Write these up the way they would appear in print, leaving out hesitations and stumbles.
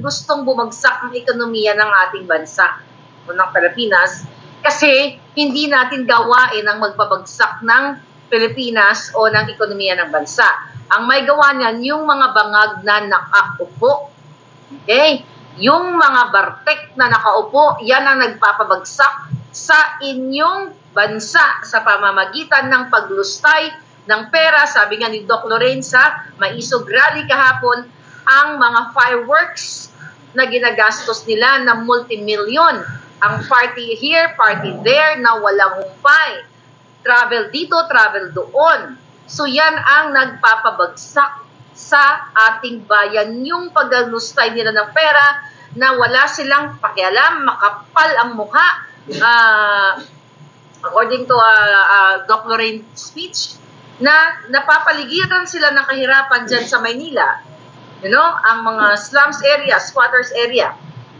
gustong bumagsak ang ekonomiya ng ating bansa o ng Pilipinas kasi hindi natin gawain ang magpabagsak ng Pilipinas o ng ekonomiya ng bansa. Ang may gawa niyan, yung mga bangag na nakaupo. Okay? Yung mga bartek na nakaupo, yan ang nagpapabagsak sa inyong bansa sa pamamagitan ng paglustay ng pera. Sabi nga ni Doc Lorenza, maisog rally kahapon, ang mga fireworks na ginagastos nila na multimilyon. Ang party here, party there, na walang humpay. Travel dito, travel doon. So yan ang nagpapabagsak sa ating bayan, yung paglustay nila ng pera na wala silang pakialam, makapal ang mukha. According to Doc Lorraine's speech, na napapaligiran sila ng kahirapan dyan sa Maynila. You know, ang mga slums area, squatters area,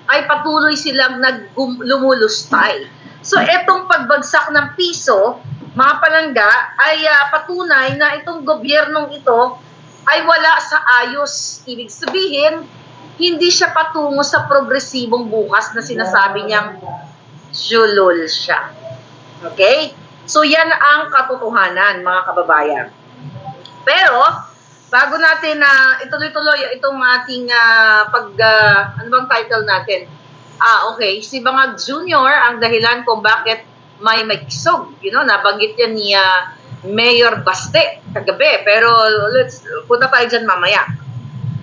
ay patuloy silang lumulustay. So etong pagbagsak ng piso, mga palangga, ay patunay na itong gobyernong ito ay wala sa ayos. Ibig sabihin, hindi siya patungo sa progresibong bukas na sinasabi niyang julol siya. Okay? So yan ang katotohanan, mga kababayan. Pero, bago natin ituloy-tuloy itong ating ano bang title natin? Okay, si Bangag Jr. ang dahilan kung bakit may kisog. You know, nabanggit yan ni Mayor Baste kagabi. Pero punta tayo dyan mamaya.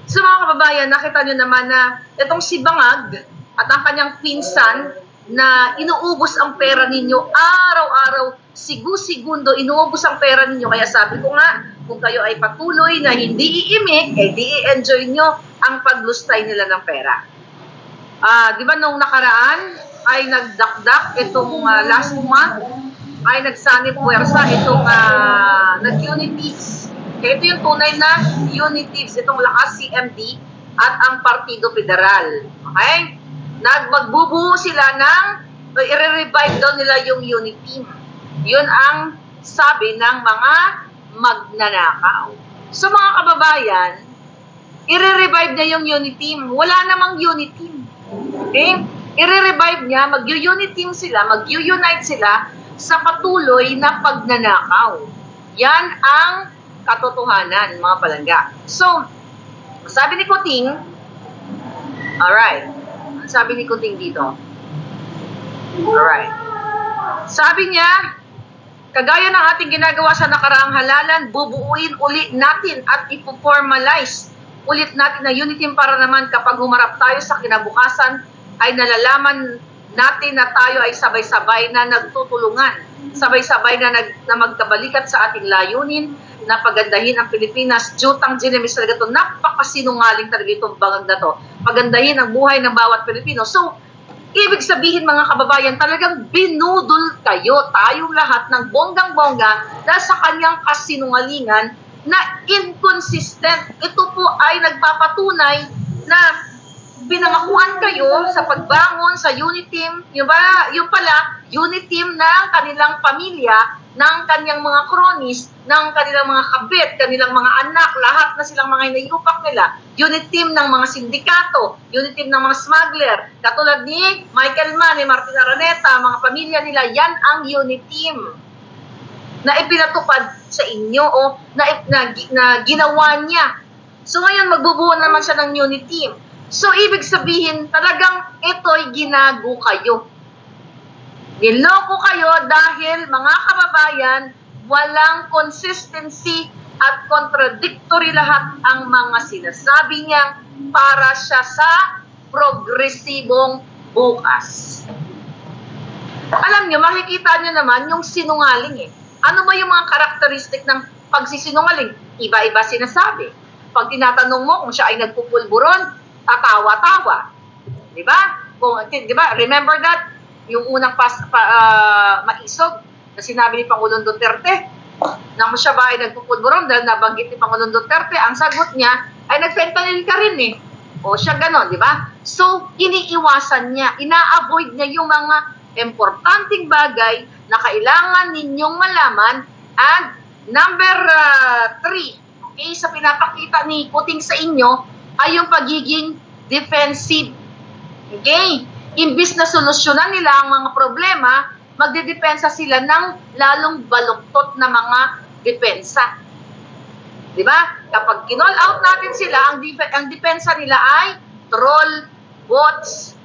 So mga kababayan, nakita nyo naman na itong si Bangag at ang kanyang pinsan na inuubos ang pera ninyo araw-araw, segundo inuubos ang pera ninyo. Kaya sabi ko nga, kung kayo ay patuloy na hindi iimik, di i-enjoy nyo ang paglustay nila ng pera. Di ba nung nakaraan ay nagdakdak itong last month, ay nagsanib puwersa itong nag-unitives. Kaya ito yung tunay na unitives, itong Lakas CMD at ang Partido Federal. Okay? Magbubuo sila ng, i-revive daw nila yung unity. Yun ang sabi ng mga magnanakaw. So mga kababayan, i-revive niya yung unity. Wala namang unity. Okay? I-revive niya, mag-unity sila, mag-unite sila sa patuloy na pagnanakaw. Yan ang katotohanan, mga palangga. So, sabi ni Kuting, alright, sabi ni Kuting dito, alright, sabi niya, kagaya ng ating ginagawa sa nakaraang halalan, bubuuin ulit natin at ipoformalize ulit natin na unity para naman kapag humarap tayo sa kinabukasan, ay nalalaman natin na tayo ay sabay-sabay na nagtutulungan, sabay-sabay na magkabalikat sa ating layunin na pagandahin ang Pilipinas. Jutang Ginemis talaga ito, napakasinungaling talaga itong Bangag na to. Pagandahin ang buhay ng bawat Pilipino. So, ibig sabihin mga kababayan, talagang binudol kayo, tayong lahat ng bonggang-bongga dahil sa kanyang kasinungalingan na inconsistent. Ito po ay nagpapatunay na pinangakuan kayo sa pagbangon sa unit team, yung pala, unit team ng kanilang pamilya, ng kanyang mga cronies, ng kanilang mga kabit, kanilang mga anak, lahat na silang mga inayupak nila. Unit team ng mga sindikato, unit team ng mga smuggler, katulad ni Michael Mann, ni Martin Araneta, mga pamilya nila, yan ang unit team na ipinatupad sa inyo o na ginawa niya. So ngayon, magbubuo naman siya ng unit team. So, ibig sabihin, talagang ito'y ginago kayo. Niloko kayo dahil, mga kababayan, walang consistency at contradictory lahat ang mga sinasabi niya para siya sa progresibong bukas. Alam niyo, makikita niyo naman yung sinungaling eh. Ano ba yung mga karakteristik ng pagsisinungaling? Iba-iba sinasabi. Pag tinatanong mo kung siya ay nagpupulburon, tatawa-tawa. Diba? Diba? Remember that? Yung unang maisog na sinabi ni Pangulong Duterte na siya ba ay nagpupulburon dahil nabanggit ni Pangulong Duterte, ang sagot niya ay nag-fentanyl ka rin eh. O siya ganon, diba? So, iniiwasan niya, ina-avoid niya yung mga importanteng bagay na kailangan ninyong malaman. And number 3, okay, sa pinapakita ni Kuting sa inyo, ay yung pagiging defensive. Okay? Imbis na solusyonan nila ang mga problema, magdedepensa sila ng lalong baluktot na mga depensa. Diba? Kapag kinall out natin sila, ang depensa nila ay troll, bots,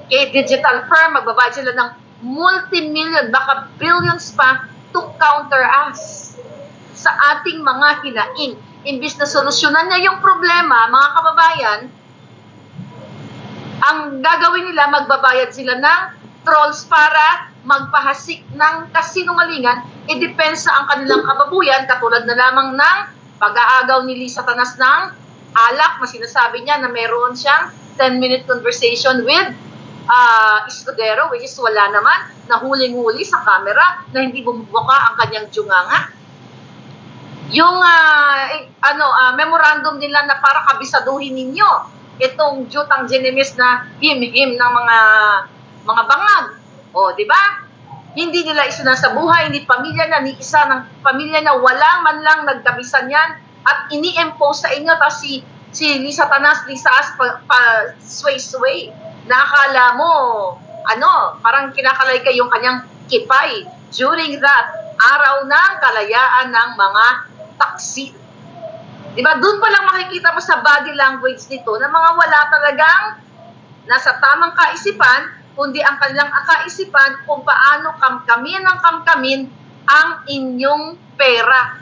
okay, digital firm, magbabayad sila ng multi-million, baka billions pa to counter us sa ating mga hinaing. Imbis na solusyonan niya yung problema, mga kababayan, ang gagawin nila, magbabayad sila ng trolls para magpahasik ng kasinungalingan, idepensa ang kanilang kababuyan, katulad na lamang ng pag-aagaw ni Lisa Tanas ng alak, na sinasabi niya na meron siyang 10-minute conversation with Escudero, which is wala naman, na huling-huli sa camera, na hindi bumubuka ang kanyang tiyunganga. Yung memorandum nila na para kabisaduhin ninyo itong jutang genemis na him-him ng mga bangag. O, di ba? Hindi nila isinasabuhay, hindi pamilya na, ni isa ng pamilya na walang man lang nagkabisan yan at ini-impose sa inyo. Tapos si Lisa Tanas, Lisa As, sway-sway. Nakakala mo, parang kinakalay kayong kanyang kipay during that araw ng kalayaan ng mga taksi. Diba? Doon pa lang makikita mo sa body language nito na mga wala talagang nasa tamang kaisipan, kundi ang kanilang kaisipan kung paano kamkamin ang inyong pera,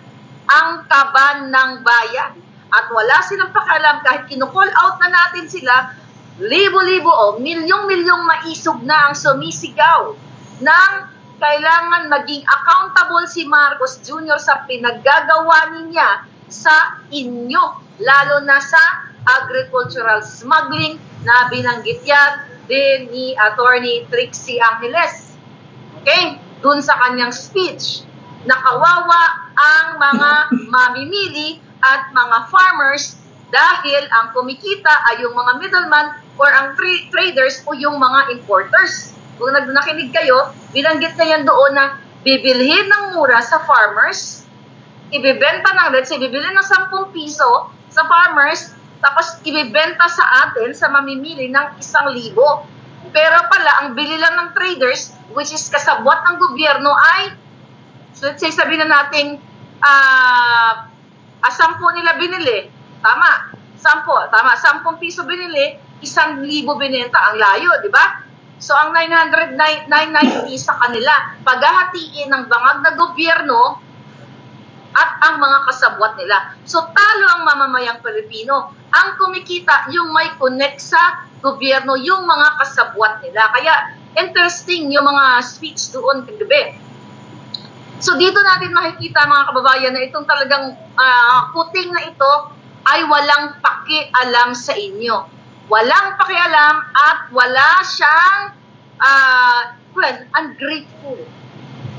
ang kaban ng bayan. At wala silang pakialam kahit kinu-call out na natin sila, libo-libo o milyong-milyong maisog na ang sumisigaw ng kailangan maging accountable si Marcos Jr. sa pinaggagawa niya sa inyo, lalo na sa agricultural smuggling na binanggit yan din ni Attorney Trixie Angeles. Okay? Dun sa kanyang speech, nakawawa ang mga mamimili at mga farmers dahil ang kumikita ay yung mga middleman or ang traders o yung mga importers. Kung nakinig kayo, binanggit na yan doon na bibilhin ng mura sa farmers, ibibenta ng, let's say, bibilhin ng 10 piso sa farmers, tapos ibibenta sa atin, sa mamimili ng 1,000. Pero pala, ang bili lang ng traders, which is kasabwat ng gobyerno ay, so let's say, sabihin na natin, 10 nila binili. Tama. 10 piso binili, 1,000 binenta. Ang layo, di ba? So, ang 990 sa kanila, paghahatiin ng bangag na gobyerno at ang mga kasabwat nila. So, talo ang mamamayang Pilipino. Ang kumikita, yung may connect sa gobyerno, yung mga kasabwat nila. Kaya, interesting yung mga speech doon kagabi. So, dito natin makikita, mga kababayan, na itong talagang kuting na ito ay walang pakialam sa inyo. Walang pakialam at wala siyang ungrateful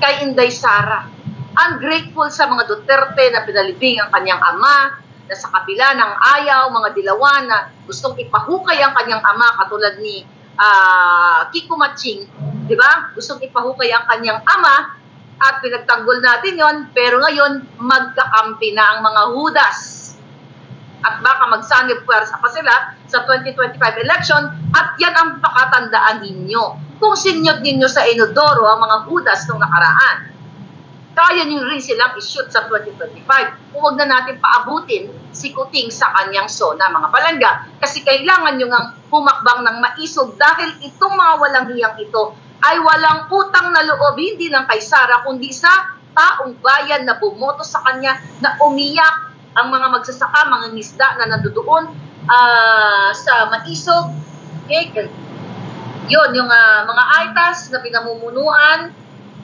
kay Inday Sara. Ungrateful sa mga Duterte na pinalibing ang kanyang ama, na sa kabila ng ayaw, mga dilawan na gustong ipahukay ang kanyang ama, katulad ni Kiko Matching, di ba? Gustong ipahukay ang kanyang ama at pinagtanggol natin yon, pero ngayon magkakampi na ang mga Hudas. At baka magsanib puwersa pa sila sa 2025 election at yan ang pakatandaan ninyo. Kung sinyot ninyo sa Inodoro ang mga Hudas nung nakaraan, kaya nyo rin silang i-shoot sa 2025. Huwag na natin paabutin si Kuting sa kanyang sona, mga palangga. Kasi kailangan nyo ngang humakbang ng maisog dahil itong mga walang hiyang ito ay walang utang na loob, hindi lang kay Sara, kundi sa taong bayan na bumoto sa kanya, na umiyak ang mga magsasaka, mga ngisda na nandoon sa maisog. Okay? Yun, yung mga aitas na pinamumunuan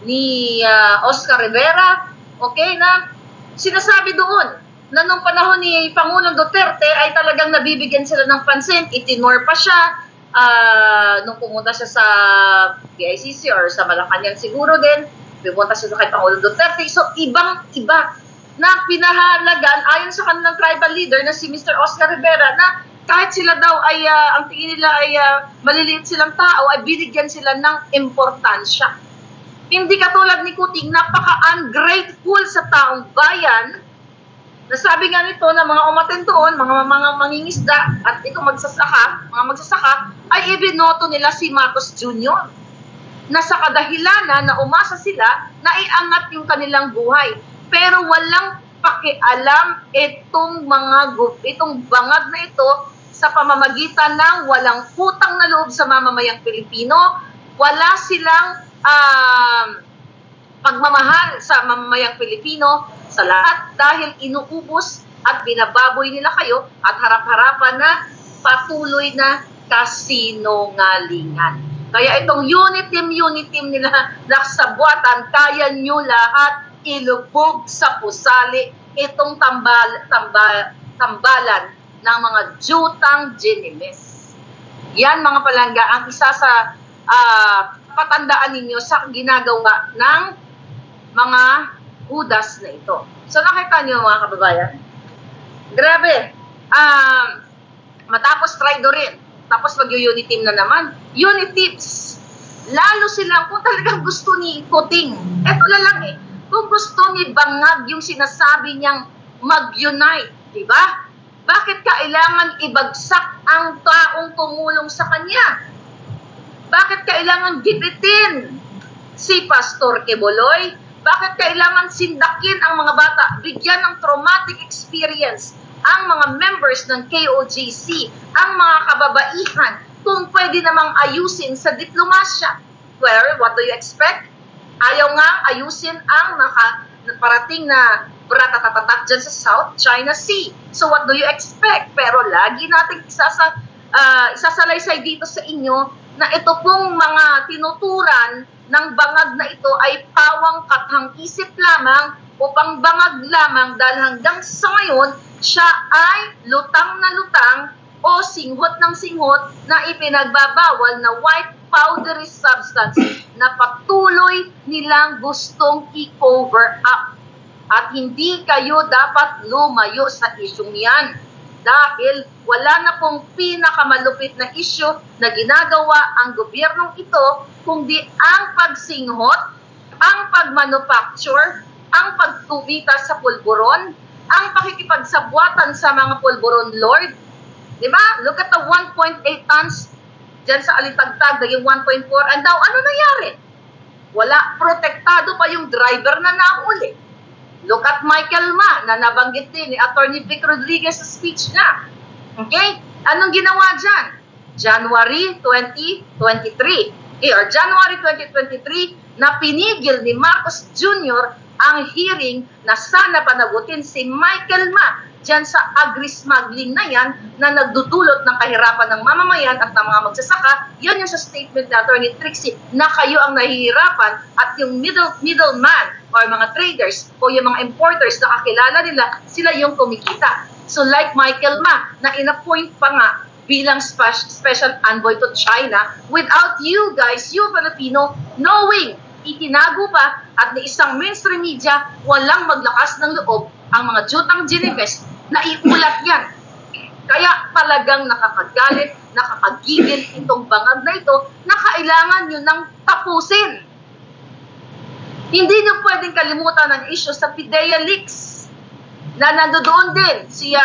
ni Oscar Rivera, okay, na sinasabi doon na nung panahon ni Pangulong Duterte ay talagang nabibigyan sila ng pansin, itinor pa siya nung pumunta siya sa PICC or sa Malacanang siguro din, pumunta siya kay Pangulong Duterte. So, ibang-iba na pinahalagan ayon sa kanilang tribal leader na si Mr. Oscar Rivera, na kahit sila daw ay, ang tingin nila ay maliliit silang tao, ay binigyan sila ng importansya. Hindi katulad ni Kuting, napaka-ungrateful sa taong bayan Nasabi nga nito na mga umaten doon, mga mangingisda at ito mga magsasaka, ay ibinoto nila si Marcos Jr. na sa kadahilanan na umasa sila na iangat yung kanilang buhay. Pero walang pakialam itong bangag na ito sa pamamagitan ng walang utang na loob sa mamamayang Pilipino, wala silang pagmamahal sa mamamayang Pilipino sa lahat dahil inuubos at binababoy nila kayo at harap-harapan na patuloy na kasinungalingan. Kaya itong unit team nila naksabuatan, kaya nyo lahat ilubog sa pusali itong tambalan ng mga jutang ginimis. Yan mga palangga, ang isa sa patandaan ninyo sa ginagawa ng mga Judas na ito. So nakita niyo mga kababayan, grabe, matapos traidorin, tapos mag-unity team na naman, unity teams, lalo silang kung talagang gusto ni Kuting, eto na lang kung gusto ni Bangag yung sinasabi niyang mag-unite, di ba? Bakit kailangan ibagsak ang taong tumulong sa kanya? Bakit kailangan gipitin si Pastor Quiboloy? Bakit kailangan sindakin ang mga bata, bigyan ng traumatic experience ang mga members ng KOJC, ang mga kababaihan, kung pwede namang ayusin sa diplomasya? Well, what do you expect? Ayaw nga ayusin ang parating na bratatatak dyan sa South China Sea. So what do you expect? Pero lagi nating isasalaysay dito sa inyo na ito pong mga tinuturan ng bangag na ito ay pawang kathang-isip lamang o pangbangag lamang dahil hanggang sa ngayon, siya ay lutang na lutang o singhot ng singhot na ipinagbabawal na white powdery substance na patuloy nilang gustong i-cover up. At hindi kayo dapat lumayo sa isyong yan. Dahil wala na pong pinakamalupit na isyu na ginagawa ang gobyernong ito, kundi ang pagsinghot, ang pagmanufacture, ang pagtubita sa pulburon, ang pakikipagsabwatan sa mga pulburon lord. Diba? Look at the 1.8 tons dyan sa Alitagtag, naging 1.4. And daw, ano nangyari? Wala, protektado pa yung driver na nahuli. Look at Michael Ma, na nabanggit din ni Attorney Vic Rodriguez sa speech niya. Okay? Anong ginawa dyan? January 2023. Or January 2023, na pinigil ni Marcos Jr. ang hearing na sana panagutin si Michael Ma dyan sa agri-smuggling na yan na nagdudulot ng kahirapan ng mamamayan at ng mga magsasaka. Yan yung sa statement ni Attorney Trixie na kayo ang nahihirapan at yung middleman or mga traders o yung mga importers na kakilala nila, sila yung kumikita. So like Michael Ma na inappoint pa nga bilang special envoy to China without you guys, you Filipino, knowing, itinago pa at ni isang mainstream media walang maglakas ng loob ang mga jutang Ginevest na iulat yan. Kaya talagang nakakagalit, nakakagigil itong bangag na ito na kailangan nyo nang tapusin. Hindi nyo pwedeng kalimutan ang issue sa PIDEA leaks na nandoon din si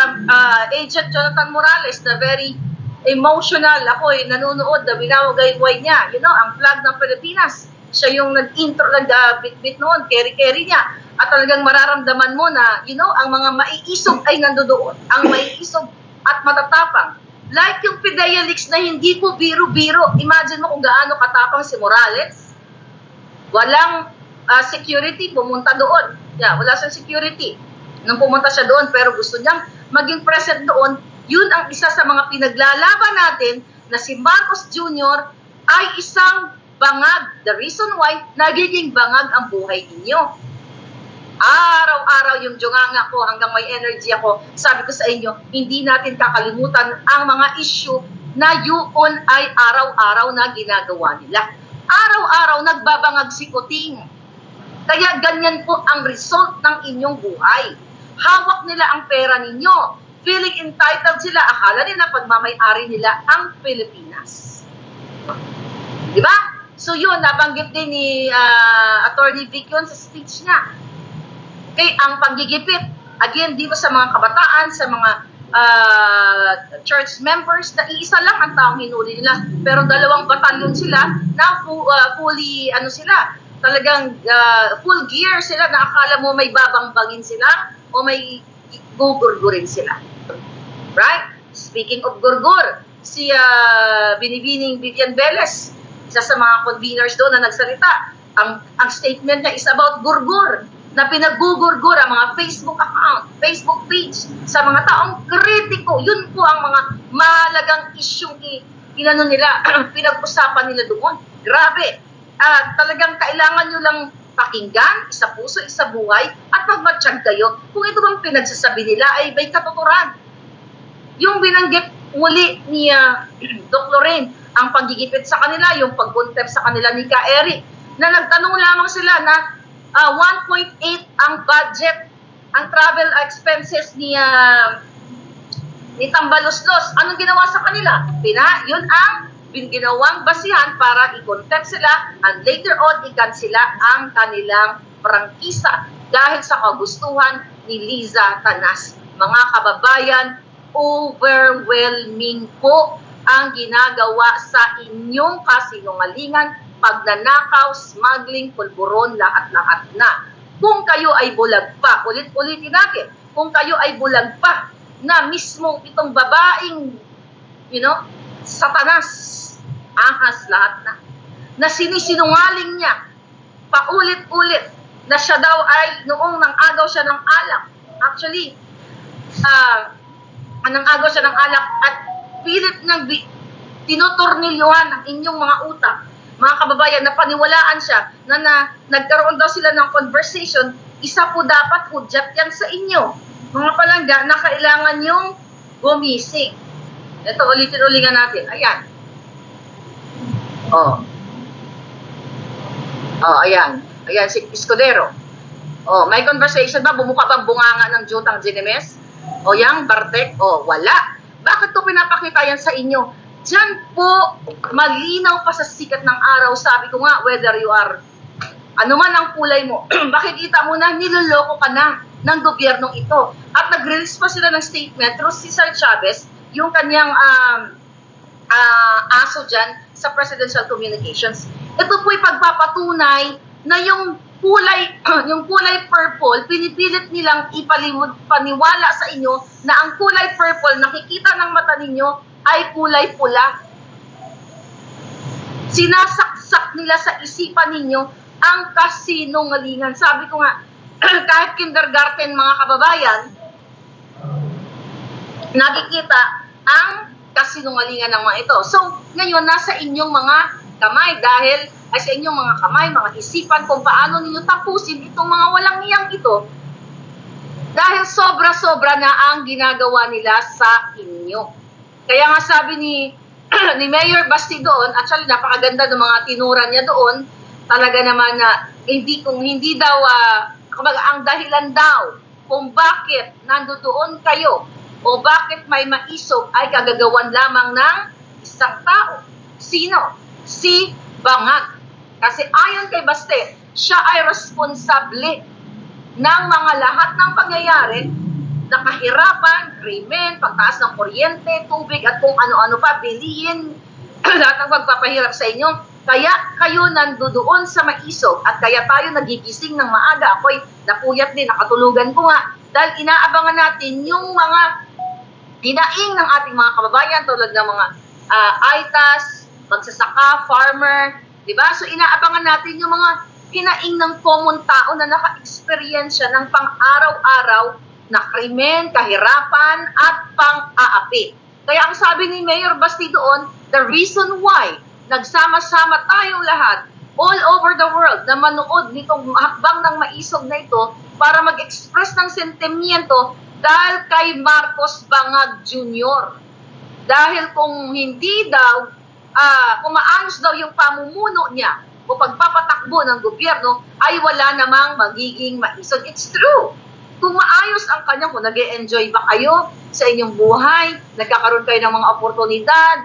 Agent Jonathan Morales na very emotional. Ako nanonood na binawagayway niya. You know, ang flag ng Pilipinas. Siya yung nag-intro, nag-bit noon, carry niya. At talagang mararamdaman mo na, you know, ang mga maiisog ay nandoon. Ang maiisog at matatapang. Like yung PIDEA leaks na hindi po biro-biro. Imagine mo kung gaano katapang si Morales. Walang security, pumunta doon. Yeah, wala siyang security. Nung pumunta siya doon, pero gusto niyang maging present doon, yun ang isa sa mga pinaglalaban natin na si Marcos Jr. ay isang bangag. The reason why nagiging bangag ang buhay ninyo. Araw-araw yung junganga ko hanggang may energy ako. Sabi ko sa inyo, hindi natin kakalimutan ang mga issue na yun ay araw-araw na ginagawa nila. Araw-araw nagbabangag si Kuting. Kaya ganyan po ang result ng inyong buhay. Hawak nila ang pera ninyo. Feeling entitled sila. Akala nila pagmamay-ari nila ang Pilipinas. Diba? So yun, nabanggit din ni Attorney Vic yun sa speech niya. Okay, ang paggigipit again, dito sa mga kabataan, sa mga church members, na iisa lang ang taong hinuli nila. Pero 2 batalyon sila na fully, sila, talagang full gear sila na akala mo may babangbangin sila o may gugurgurin sila. Right? Speaking of gurgur, si Binibining Vivian Velez, isa sa mga conveners doon na nagsalita, ang statement niya is about gurgur, na pinagugurgur ang mga Facebook account, Facebook page sa mga taong kritiko. Yun po ang mga mahalagang isyong inano nila, pinag-usapan nila doon. Grabe. Talagang kailangan nyo lang pakinggan, isa puso, isa buhay, at magmatsyag kayo kung ito bang pinagsasabi nila ay may katuturan. Yung binanggit muli ni Doc Lorraine, ang paggigipit sa kanila, yung pag-contempt sa kanila ni Ka Eric, na nagtanong lamang sila na 1.8 ang budget, ang travel expenses ni Tambaloslos. Anong ginawa sa kanila? Yun ang ginawang basihan para i-contempt sila and later on i-cancela ang kanilang prangkisa dahil sa kagustuhan ni Liza Tanas. Mga kababayan, overwhelming po ang ginagawa sa inyong kasinungalingan, pagnanakaw, smuggling, pulburon, lahat-lahat na. Kung kayo ay bulag pa, ulit-ulitin natin, kung kayo ay bulag pa na mismong itong babaeng, Satanas, ahas lahat na sinisinungaling niya, paulit-ulit, na siya daw ay, noong nang-agaw siya ng alak, actually, nang-agaw siya ng alak at pilit niyang tinutornilyuhan ang inyong mga utak. Mga kababayan, napaniwalaan siya na nagkaroon daw sila ng conversation, isa po dapat hudyat yan sa inyo. Mga palangga na kailangan yung gumising. Ito, ulitin-ulingan natin. Ayan. Ayan. Ayan, si Escudero. May conversation ba? Bumuka bang bunganga ng Jutang Ginemes? Yang Bartek? Wala. Bakit to pinapakita yan sa inyo? Diyan po, malinaw pa sa sikat ng araw. Sabi ko nga, whether you are, ano man ang kulay mo, makikita mo na niloloko ka na ng gobyernong ito. At nag-release pa sila ng statement through Cesar Chavez, yung kanyang aso dyan sa Presidential Communications. Ito po'y pagpapatunay na yung kulay purple, pinipilit nilang paniwala sa inyo na ang kulay purple, nakikita ng mata ninyo, ay kulay pula. Sinasaksak nila sa isipan ninyo ang kasinungalingan. Sabi ko nga, kahit kindergarten mga kababayan, nakikita ang kasinungalingan ng mga ito. So, ngayon, nasa inyong mga kamay dahil ay sa inyong mga kamay, mga isipan kung paano ninyo tapusin itong mga walang niyang ito dahil sobra-sobra na ang ginagawa nila sa inyo. Kaya nga sabi ni Mayor Basti doon, actually napakaganda ng mga tinuran niya doon, talaga naman na hindi daw, ang dahilan daw kung bakit nandoon kayo o bakit may maisog ay kagagawan lamang ng isang tao. Sino? Si Bangag. Kasi ayon kay Baste, siya ay responsable ng mga lahat ng pangyayari na kahirapan, krimen, pagtaas ng kuryente, tubig at kung ano-ano pa, bilihin, lahat ng pagpapahirap sa inyo. Kaya kayo nandoon sa maisog at kaya tayo nagigising ng maaga. Ako'y napuyat din, nakatulugan ko nga. Dahil inaabangan natin yung mga hinaing ng ating mga kababayan tulad ng mga aitas, magsasaka, farmer, diba? So inaabangan natin yung mga hinaing ng common tao na naka-experience siya ng pang-araw-araw na krimen, kahirapan, at pang-aapi. Kaya ang sabi ni Mayor Basti doon, the reason why nagsama-sama tayong lahat all over the world na manood nitong hakbang ng maisog na ito para mag-express ng sentimiento dahil kay Marcos Bangag Jr. Dahil kung hindi daw, kung maayos daw yung pamumuno niya o pagpapatakbo ng gobyerno, ay wala namang magiging maisog. It's true. Kung maayos ang kanyang, kung nag-e-enjoy ba kayo sa inyong buhay, nagkakaroon kayo ng mga oportunidad,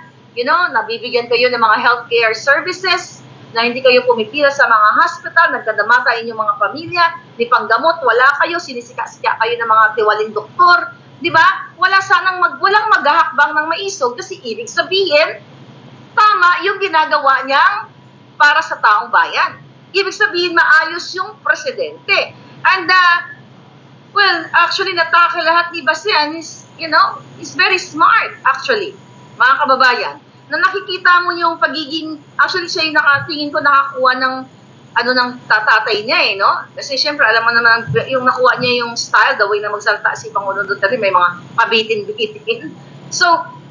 nabibigyan kayo ng mga healthcare services, na hindi kayo pumipila sa mga hospital, nagdadamata inyong mga pamilya, di panggamot, wala kayo, sinisika-sika kayo ng mga tiwaling doktor, di ba? Walang maghahakbang ng maisog kasi ibig sabihin, tama yung ginagawa niyang para sa taong bayan. Ibig sabihin, maayos yung presidente. And, well, actually, natake lahat ni Basian is, is very smart, actually, mga kababayan. Na nakikita mo yung pagiging, actually, siya yung tingin ko nakakuha ng, ng tatatay niya, no? Kasi, syempre, alam mo naman, yung nakuha niya yung style, the way na magsalita si Pangulong Duterte, may mga pabitin-bitin. So,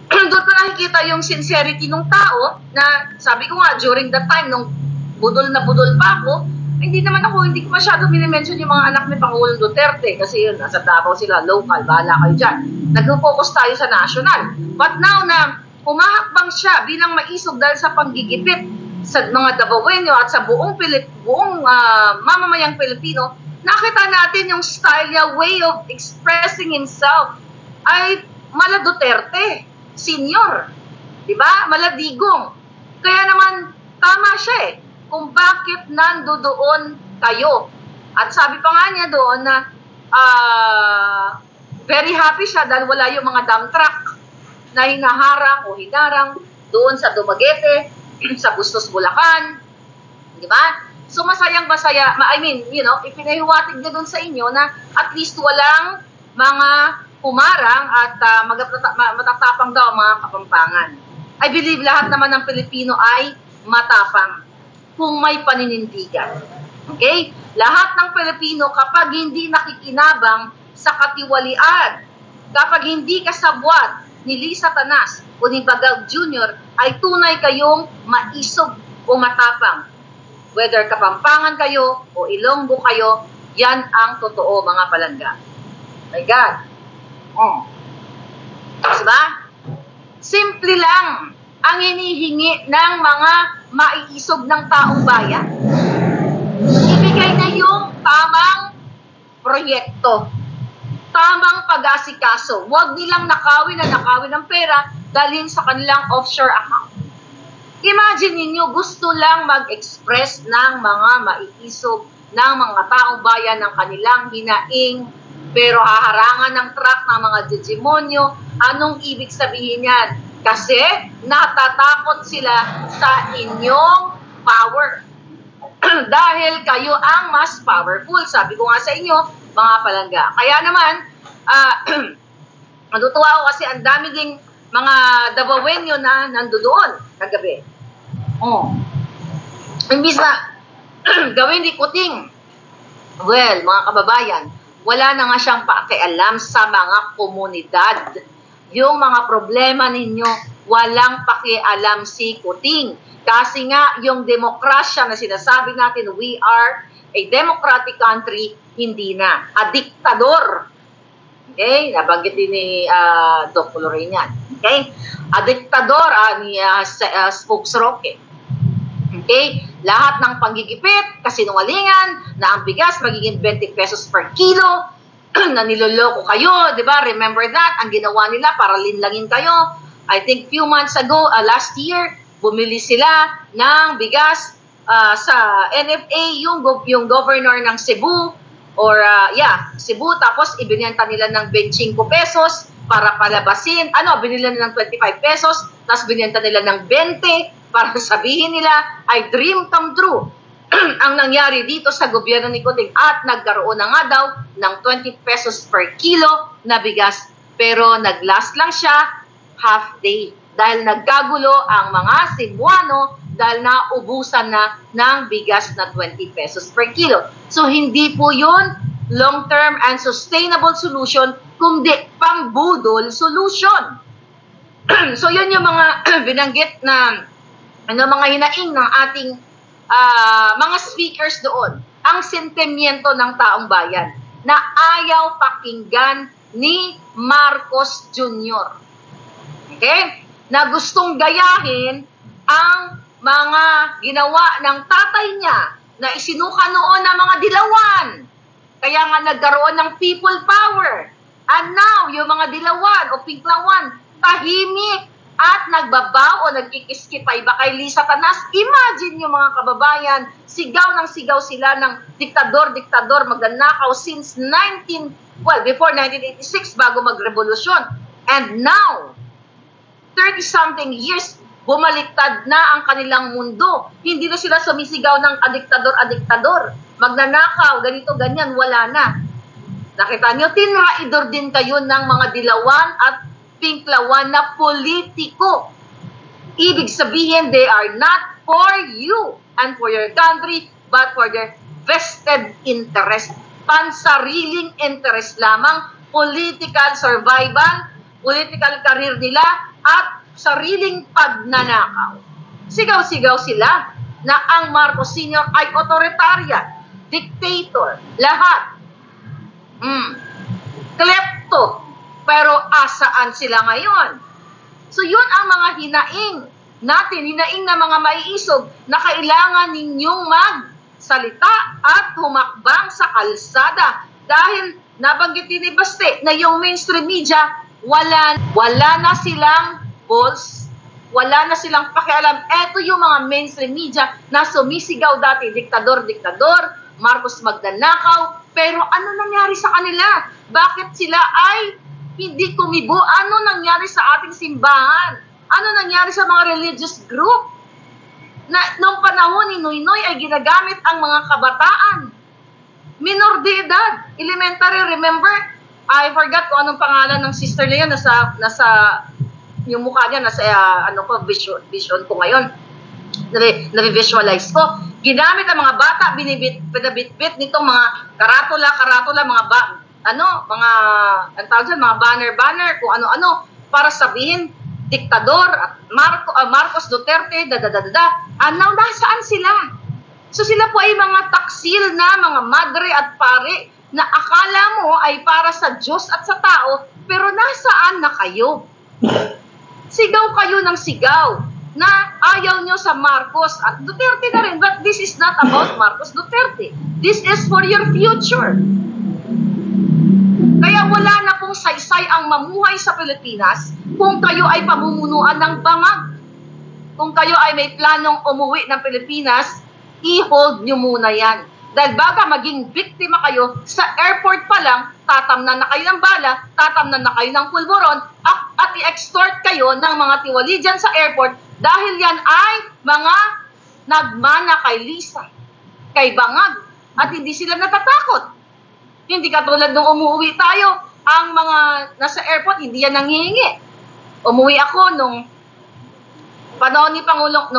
doon ko nakikita yung sincerity ng tao, na, sabi ko nga, during that time, nung budol na budol pa ako, hindi ko masyado minimension yung mga anak ni Pangulong Duterte kasi yun, nasa Davao sila, local, bahala kayo dyan. Nag-focus tayo sa national. But now na humahakbang siya bilang maisog dahil sa panggigipit sa mga Davaoenyo at sa buong mamamayang Pilipino, nakita natin yung style niya, way of expressing himself ay mala Duterte, senior. Diba? Maladigong. Kaya naman, tama siya kung bakit nandoon kayo. At sabi pa nga niya doon na very happy siya dahil wala yung mga dump truck na hinaharang o hinarang doon sa Dumaguete, sa Bustos, Bulacan. Di ba? So masayang-masaya. Ipinahiwatig niya doon sa inyo na at least walang mga humarang at matatapang daw mga Kapampangan. I believe lahat naman ng Pilipino ay matapang kung may paninindigan. Okay? Lahat ng Pilipino kapag hindi nakikinabang sa katiwalian, kapag hindi kasabwat ni Lisa Tanas o ni Bagag Jr., ay tunay kayong maisog o matapang. Whether Kapampangan kayo o Ilonggo kayo, yan ang totoo mga palangga. My God. Diba? Simple lang ang hinihingi ng mga maiisog ng taong bayan. Ibigay na yung tamang proyekto, tamang pag-asikaso. Huwag nilang nakawin ng pera dalhin sa kanilang offshore account. Imagine ninyo, gusto lang mag-express ng mga maiisog ng mga taong bayan ng kanilang hinaing, pero haharangan ng truck ng mga demonyo. Anong ibig sabihin yan? Kasi natatakot sila sa inyong power. Dahil kayo ang mas powerful. Sabi ko nga sa inyo, mga palangga. Kaya naman, natutuwa ako kasi ang dami ding mga Davaoenyo na nandoon kagabi. Imbis na gawin ni Kuting, well, mga kababayan, wala na nga siyang pakialam sa mga komunidad. Yung mga problema ninyo, walang pakialam si Kuting. Kasi nga, yung demokrasya na sinasabi natin, we are a democratic country, hindi na. A diktador. Okay? Nabanggit din ni Doc Lorraine yan. Okay? A diktador ni Spokes Roque. Okay? Lahat ng panggigipit, kasinungalingan, na ang bigas magiging 20 pesos per kilo, na niloloko kayo, di ba? Remember that? Ang ginawa nila para linlangin kayo. I think few months ago, last year, bumili sila ng bigas sa NFA, yung governor ng Cebu, Cebu, tapos ibinenta nila ng 25 pesos para palabasin. Binili nila ng 25 pesos, tapos binenta nila ng 20 para sabihin nila ay dream come true. Ang nangyari dito sa gobyerno ni Kuting at nagkaroon na nga daw ng 20 pesos per kilo na bigas, pero naglast lang siya half day dahil nagkagulo ang mga Cebuano dahil naubusan na ng bigas na 20 pesos per kilo. So hindi po yun long-term and sustainable solution, kundi pambudol solution. So yun yung mga binanggit na mga hinaing ng ating mga speakers doon, ang sentimiento ng taong bayan na ayaw pakinggan ni Marcos Jr. Okay? Na gustong gayahin ang mga ginawa ng tatay niya na isinuka noon ng mga dilawan. Kaya nga nagkaroon ng people power. And now, yung mga dilawan o pinklawan, tahimik, at nagbabao o nagkikiskipay ba kay Lisa Tanas. Imagine nyo mga kababayan, sigaw ng sigaw sila ng diktador, magnanakaw since before 1986 bago magrevolusyon. And now, 30-something years, bumaliktad na ang kanilang mundo. Hindi na sila sumisigaw ng adiktador, magnanakaw, ganito, ganyan, wala na. Nakita nyo, tinraidor din kayo ng mga dilawan at pinklawan na politiko. Ibig sabihin, they are not for you and for your country, but for their vested interest. Pansariling interest lamang, political survival, political career nila, at sariling pagnanakaw. Sigaw-sigaw sila na ang Marcos Sr. ay authoritarian, dictator, lahat. Klepto. Pero asaan sila ngayon? So yun ang mga hinaing natin, hinaing na mga maiisog na kailangan ninyong magsalita at humakbang sa kalsada. Dahil nabanggit ni Baste na yung mainstream media, wala na silang balls, wala na silang pakialam. Eto yung mga mainstream media na sumisigaw dati, diktador, Marcos magnanakaw. Pero ano nangyari sa kanila? Bakit sila ay hindi kumibo? Ano nangyari sa ating simbahan? Ano nangyari sa mga religious group? Na noong panahon ni Noynoy ay ginagamit ang mga kabataan. Minor de edad, elementary, remember? I forgot kung anong pangalan ng sister niya, nasa yung mukha niya, nasa vision ko ngayon. Na-visualize ko. Ginamit ang mga bata, pinabitbit nitong mga karatula, mga banner, kung ano-ano, para sabihin, diktador, at Marcos Duterte, Now, nasaan sila? So sila po ay mga taksil na mga madre at pare na akala mo ay para sa Diyos at sa tao, pero nasaan na kayo? Sigaw kayo ng sigaw na ayaw nyo sa Marcos at Duterte na rin. But this is not about Marcos Duterte. This is for your future. Kaya wala na pong saysay ang mamuhay sa Pilipinas kung kayo ay pamumunuan ng bangag. Kung kayo ay may planong umuwi ng Pilipinas, i-hold nyo muna yan. Dahil baka maging biktima kayo sa airport pa lang, tatamnan na kayo ng bala, tatamnan na kayo ng pulburon, at i-extort kayo ng mga tiwali dyan sa airport dahil yan ay mga nagmana kay Lisa, kay Bangag, at hindi sila natatakot. Hindi katulad nung umuwi tayo, ang mga nasa airport, hindi yan nanghihingi. Umuwi ako nung panahon ni Pangulong,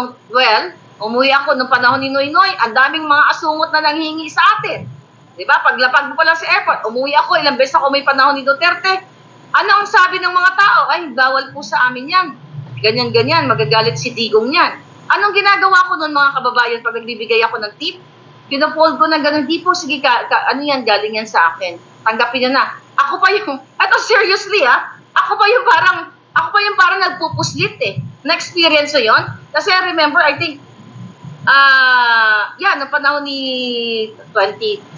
umuwi ako nung panahon ni Noynoy, ang daming mga asungot na nanghihingi sa atin. Diba? Paglapag mo pa lang sa airport, umuwi ako, ilang beses ako may panahon ni Duterte. Ano ang sabi ng mga tao? Ay, bawal po sa amin yan. Ganyan-ganyan, magagalit si Digong yan. Anong ginagawa ko nun mga kababayan pag nagbibigay ako ng tip? Pinapold ko ng ganun, di po, sige, ano yan, galing yan sa akin. Tanggapin niya na. Ako pa yung, seriously ako pa yung parang nagpupuslit Na-experience ko yun. Kasi I remember, I think, noong panahon ni 2022,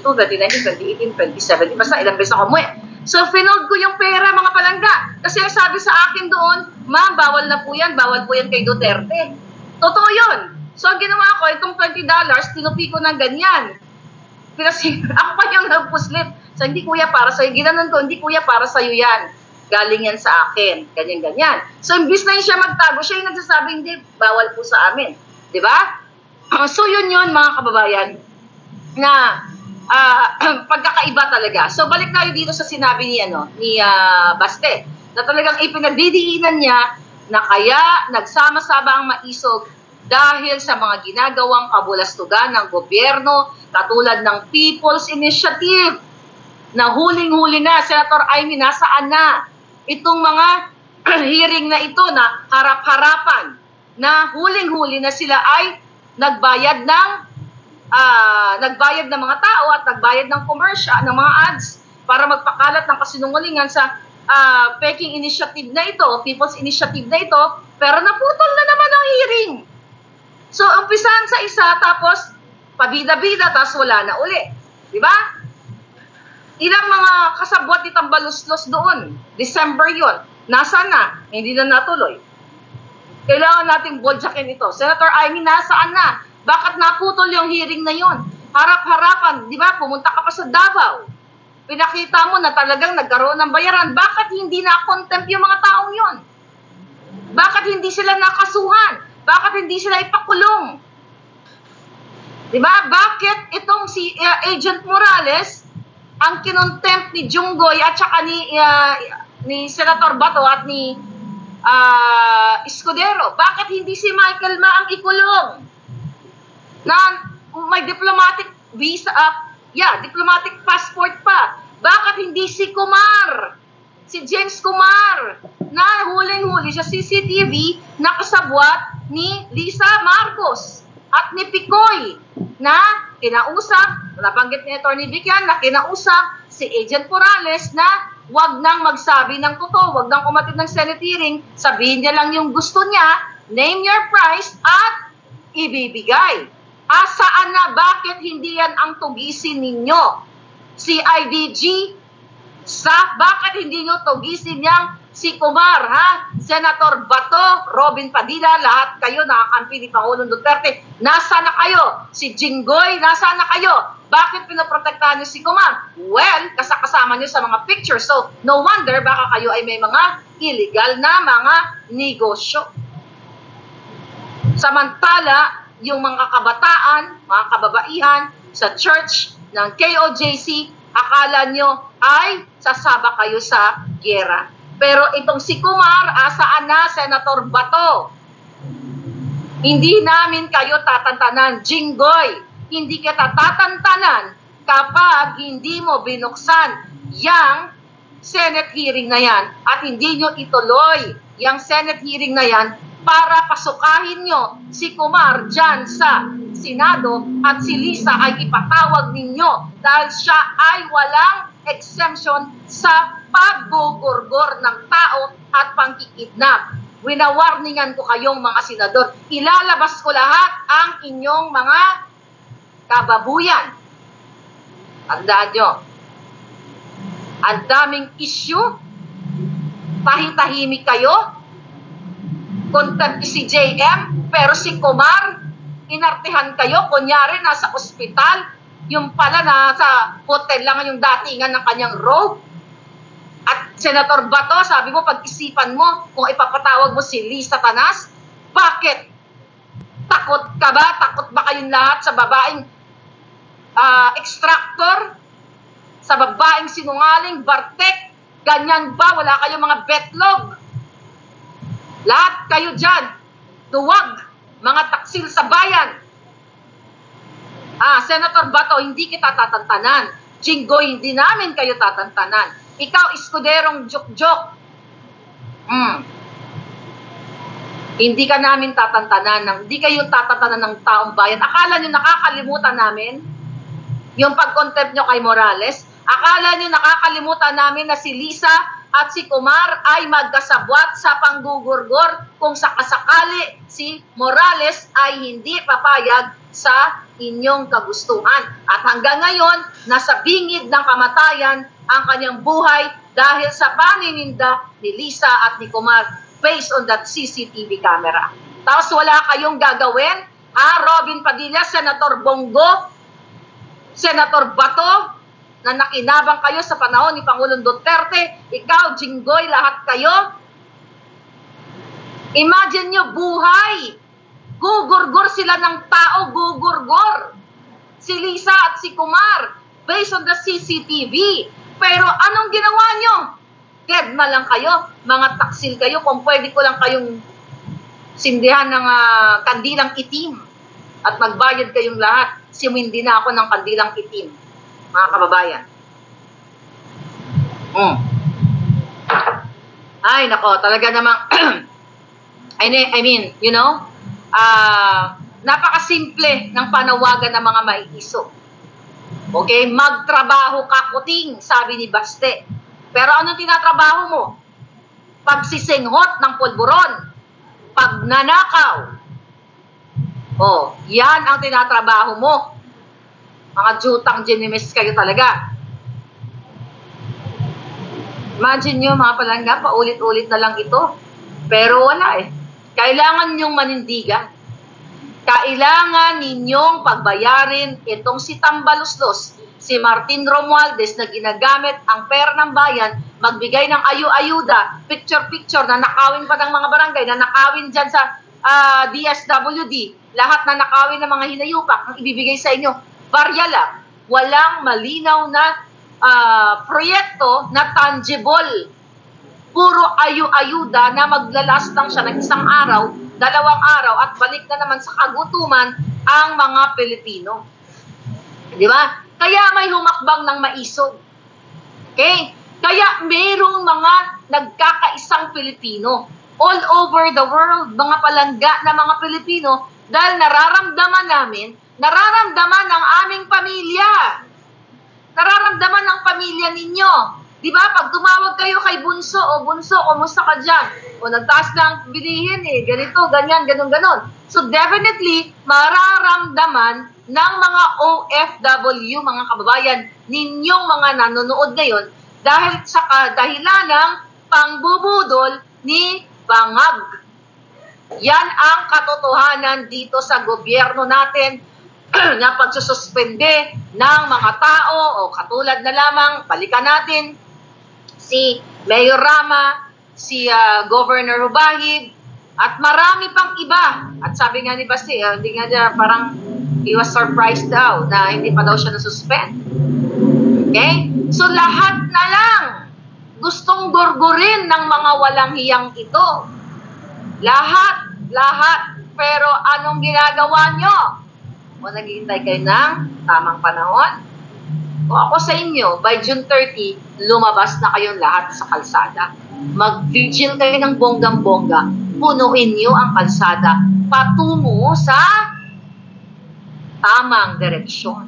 2019, 2018, 2017, basta ilang beses ako umuwi. So, finold ko yung pera, mga palangga. Kasi sabi sa akin doon, ma'am, bawal na po yan kay Duterte. Totoo yun. So, ang ginawa ko, itong $20, tinupi ko ng ganyan. Kasi ako pa yung nagpuslit. So, hindi kuya para sa'yo. Ginanon ko, hindi kuya para sa'yo yan. Galing yan sa akin. Ganyan-ganyan. So, imbis na yun siya magtago, siya yung nagsasabi, hindi, bawal po sa amin. Diba? So, yun mga kababayan, na pagkakaiba talaga. So, balik tayo dito sa sinabi ni Baste, na talagang ipinagdidiinan niya na kaya nagsama-saba ang maisog dahil sa mga ginagawang kabulastugan ng gobyerno katulad ng People's Initiative na huling-huli na, Senator Amy, nasaan na itong mga hearing na ito na harap-harapan na huling-huli na sila ay nagbayad ng mga tao at nagbayad ng commercial, ng mga ads para magpakalat ng kasinungalingan sa peking initiative na ito, People's Initiative na ito, pero naputol na naman ang hearing. So, umpisahan sa isa, tapos pabida-bida, tapos wala na uli. Diba? Ilang mga kasabwat ni Tambaluslos doon, December yon. Nasaan na? Hindi na natuloy. Kailangan nating boljakin ito. Senator Amy, nasaan na? Bakit naputol yung hearing na yon? Harap-harapan, di ba? Pumunta ka pa sa Davao. Pinakita mo na talagang nagkaroon ng bayaran. Bakit hindi na-contempt yung mga taong yon? Bakit hindi sila nakasuhan? Bakit hindi sila ipakulong? Di ba? Bakit itong si Agent Morales ang kinontempt ni Junggoy at saka ni Senator Bato at ni Escudero? Bakit hindi si Michael Ma ang ikulong? Na may diplomatic visa, diplomatic passport pa. Bakit hindi si Kumar? Si James Kumar na huling-huli sa CCTV nakasabwat ni Lisa Marcos at ni Picoy na kinausap, nabanggit ni Atty. Vickian na kinausap si Agent Morales na wag nang magsabi ng totoo, wag nang umatid ng Senate hearing, sabihin niya lang yung gusto niya, name your price at ibibigay. Asaan na, bakit hindi yan ang tugisin ninyo? Si IDG, bakit hindi nyo tugisin niyang si Kumar, ha? Senator Bato, Robin Padilla, lahat kayo nakakampi ni Pangulong Duterte. Nasaan na kayo? Si Jinggoy, nasaan na kayo? Bakit pinoprotektahan niyo si Kumar? Well, kasama niyo sa mga pictures. So, no wonder baka kayo ay may mga illegal na mga negosyo. Samantala, yung mga kabataan, mga kababaihan sa church ng KOJC, akala nyo ay sasaba kayo sa giyera. Pero itong si Kumar, asaan na, Senator Bato? Hindi namin kayo tatantanan. Jinggoy, hindi kita tatantanan kapag hindi mo binuksan yang Senate hearing na yan at hindi nyo ituloy yang Senate hearing na yan para pasukahin nyo si Kumar dyan sa Senado at si Lisa ay ipatawag ninyo dahil siya ay walang exemption sa paggugurgor ng tao at pangkikidnap. Winawarningan ko kayong mga senador. Ilalabas ko lahat ang inyong mga kababuyan. Tandaan nyo. Ang daming issue. Tahimik kayo. Contempt si JM, pero si Kumar, inartihan kayo, kunyari nasa ospital, yung pala nasa hotel lang yung datingan ng kanyang robe. At Senator Bato, sabi mo, pag-isipan mo kung ipapatawag mo si Lisa Tanas, bakit? Takot ka ba? Takot ba kayong lahat sa babaeng extractor? Sa babaeng sinungaling, Bartek? Ganyan ba? Wala kayong mga betlog? Lahat kayo dyan, duwag, mga taksil sa bayan. Senator Bato, hindi kita tatantanan. Jinggoy, hindi namin kayo tatantanan. Ikaw, Escuderong jok-jok. Hindi ka namin tatantanan. Hindi kayo tatantanan ng taong bayan. Akala nyo nakakalimutan namin yung pag-contempt nyo kay Morales? Akala nyo nakakalimutan namin na si Lisa at si Kumar ay magkasabwat sa panggugurgor kung sakasakali si Morales ay hindi papayag sa inyong kagustuhan. At hanggang ngayon, nasa bingid ng kamatayan ang kanyang buhay dahil sa panininda ni Lisa at ni Kumar based on that CCTV camera. Tapos wala kayong gagawin? Robin Padilla, Senator Bongo, Senator Bato, na nakinabang kayo sa panahon ni Pangulong Duterte, ikaw, Jinggoy, lahat kayo. Imagine nyo, buhay. Gugurgor sila ng tao, gugurgor. Si Lisa at si Kumar, based on the CCTV. Pero anong ginawa nyo? Dead na lang kayo, mga taksil kayo, kung pwede ko lang kayong sindihan ng kandilang itim. At magbayad kayong lahat, simindi na ako ng kandilang itim. Mga kababayan. Ay, nako, talaga namang I mean, you know, napakasimple ng panawagan ng mga maiiso. Okay, magtrabaho ka, kuting, sabi ni Baste. Pero anong tinatrabaho mo? Pagsisinghot ng pulburon, pagnanakaw. Yan ang tinatrabaho mo. Mga jutang genimes kayo talaga. Imagine nyo mga palangga, paulit-ulit na lang ito. Pero wala eh. Kailangan nyong manindigan. Kailangan ninyong pagbayarin itong si Tambaluslos, si Martin Romualdez na ginagamit ang pera ng bayan, magbigay ng ayu-ayuda, picture-picture na nakawin pa ng mga barangay, na nakawin dyan sa DSWD, lahat na nakawin ng mga hinayupak, ang ibibigay sa inyo, barya lang. Walang malinaw na proyekto na tangible. Puro ayu-ayuda na maglalas lang siya ng isang araw, 2 araw, at balik na naman sa kagutuman ang mga Pilipino. Di ba? Kaya may humakbang ng maisog. Okay? Kaya mayroong mga nagkakaisang Pilipino all over the world, mga palangga na mga Pilipino, dahil nararamdaman ng aming pamilya. Nararamdaman ng pamilya ninyo. Di ba? Pag tumawag kayo kay Bunso, o Bunso, kumusta ka dyan? O nagtaas na ang bilihin eh, ganito, ganyan, ganon. So definitely, mararamdaman ng mga OFW, mga kababayan, ninyong mga nanonood ngayon, dahil sa kadahilan ng pangbubudol ni Bangag. Yan ang katotohanan dito sa gobyerno natin, na pagsususpende ng mga tao, o katulad na lamang, balikan natin, si Mayor Rama, si Governor Rubahib, at marami pang iba. At sabi nga ni Basti, hindi nga niya, parang he was surprised daw na hindi pa daw siya nasuspend. Okay? So lahat na lang gustong gurgurin ng mga walang hiyang ito. Lahat. Pero anong ginagawa nyo? O naghihintay kayo ng tamang panahon? O ako sa inyo, by June 30, lumabas na kayong lahat sa kalsada. Mag-vigil kayo ng bonggang-bongga. Punuin nyo ang kalsada patungo sa tamang direksyon.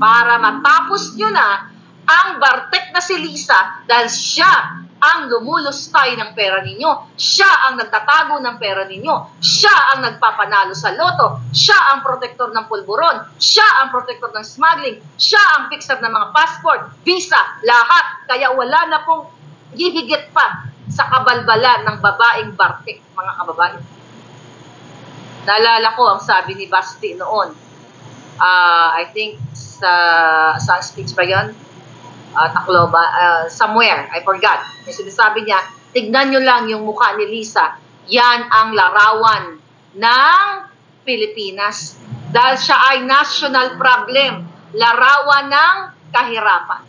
Para matapos nyo na ang bartek na si Lisa, dahil siya ang lumulustay ng pera ninyo. Siya ang nagtatago ng pera ninyo. Siya ang nagpapanalo sa loto. Siya ang protector ng pulburon. Siya ang protector ng smuggling. Siya ang fixer ng mga passport, visa, lahat. Kaya wala na pong hihigit pa sa kabalbalan ng babaeng bartek, mga kababayan. Naalala ko ang sabi ni Basti noon. I think sa speech ba yun? Somewhere, I forgot. May sinasabi niya, tignan nyo lang yung mukha ni Lisa. Yan ang larawan ng Pilipinas. Dahil siya ay national problem. Larawan ng kahirapan.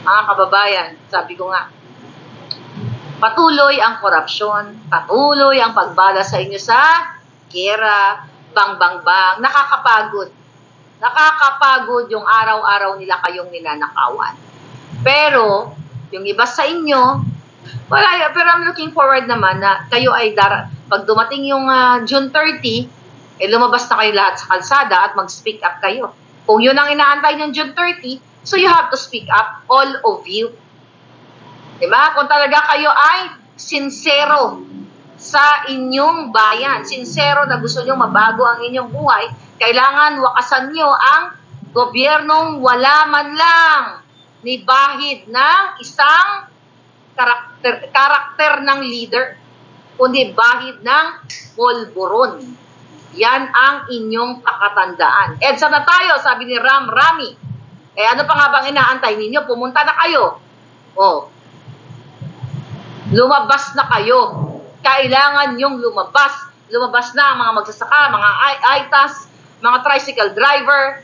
Mga kababayan, sabi ko nga, patuloy ang korupsyon, patuloy ang pagbala sa inyo sa kera, bang. Nakakapagod yung araw-araw nila kayong ninanakawan. Pero, yung iba sa inyo, wala, pero I'm looking forward naman na kayo ay pag dumating yung June 30, lumabas na kayo lahat sa kalsada at mag-speak up kayo. Kung yun ang inaantay ng June 30, so you have to speak up, all of you. Diba? Kung talaga kayo ay sincero sa inyong bayan, sincero na gusto nyo mabago ang inyong buhay, kailangan wakasan nyo ang gobyernong wala man lang ni bahid ng isang karakter ng leader, kundi bahid ng pulburon. Yan ang inyong kakatandaan. EDSA na tayo, sabi ni Rami. Ano pa nga bang inaantay ninyo? Pumunta na kayo. Lumabas na kayo. Kailangan yung lumabas. Lumabas na ang mga magsasaka, mga aitas, mga tricycle driver,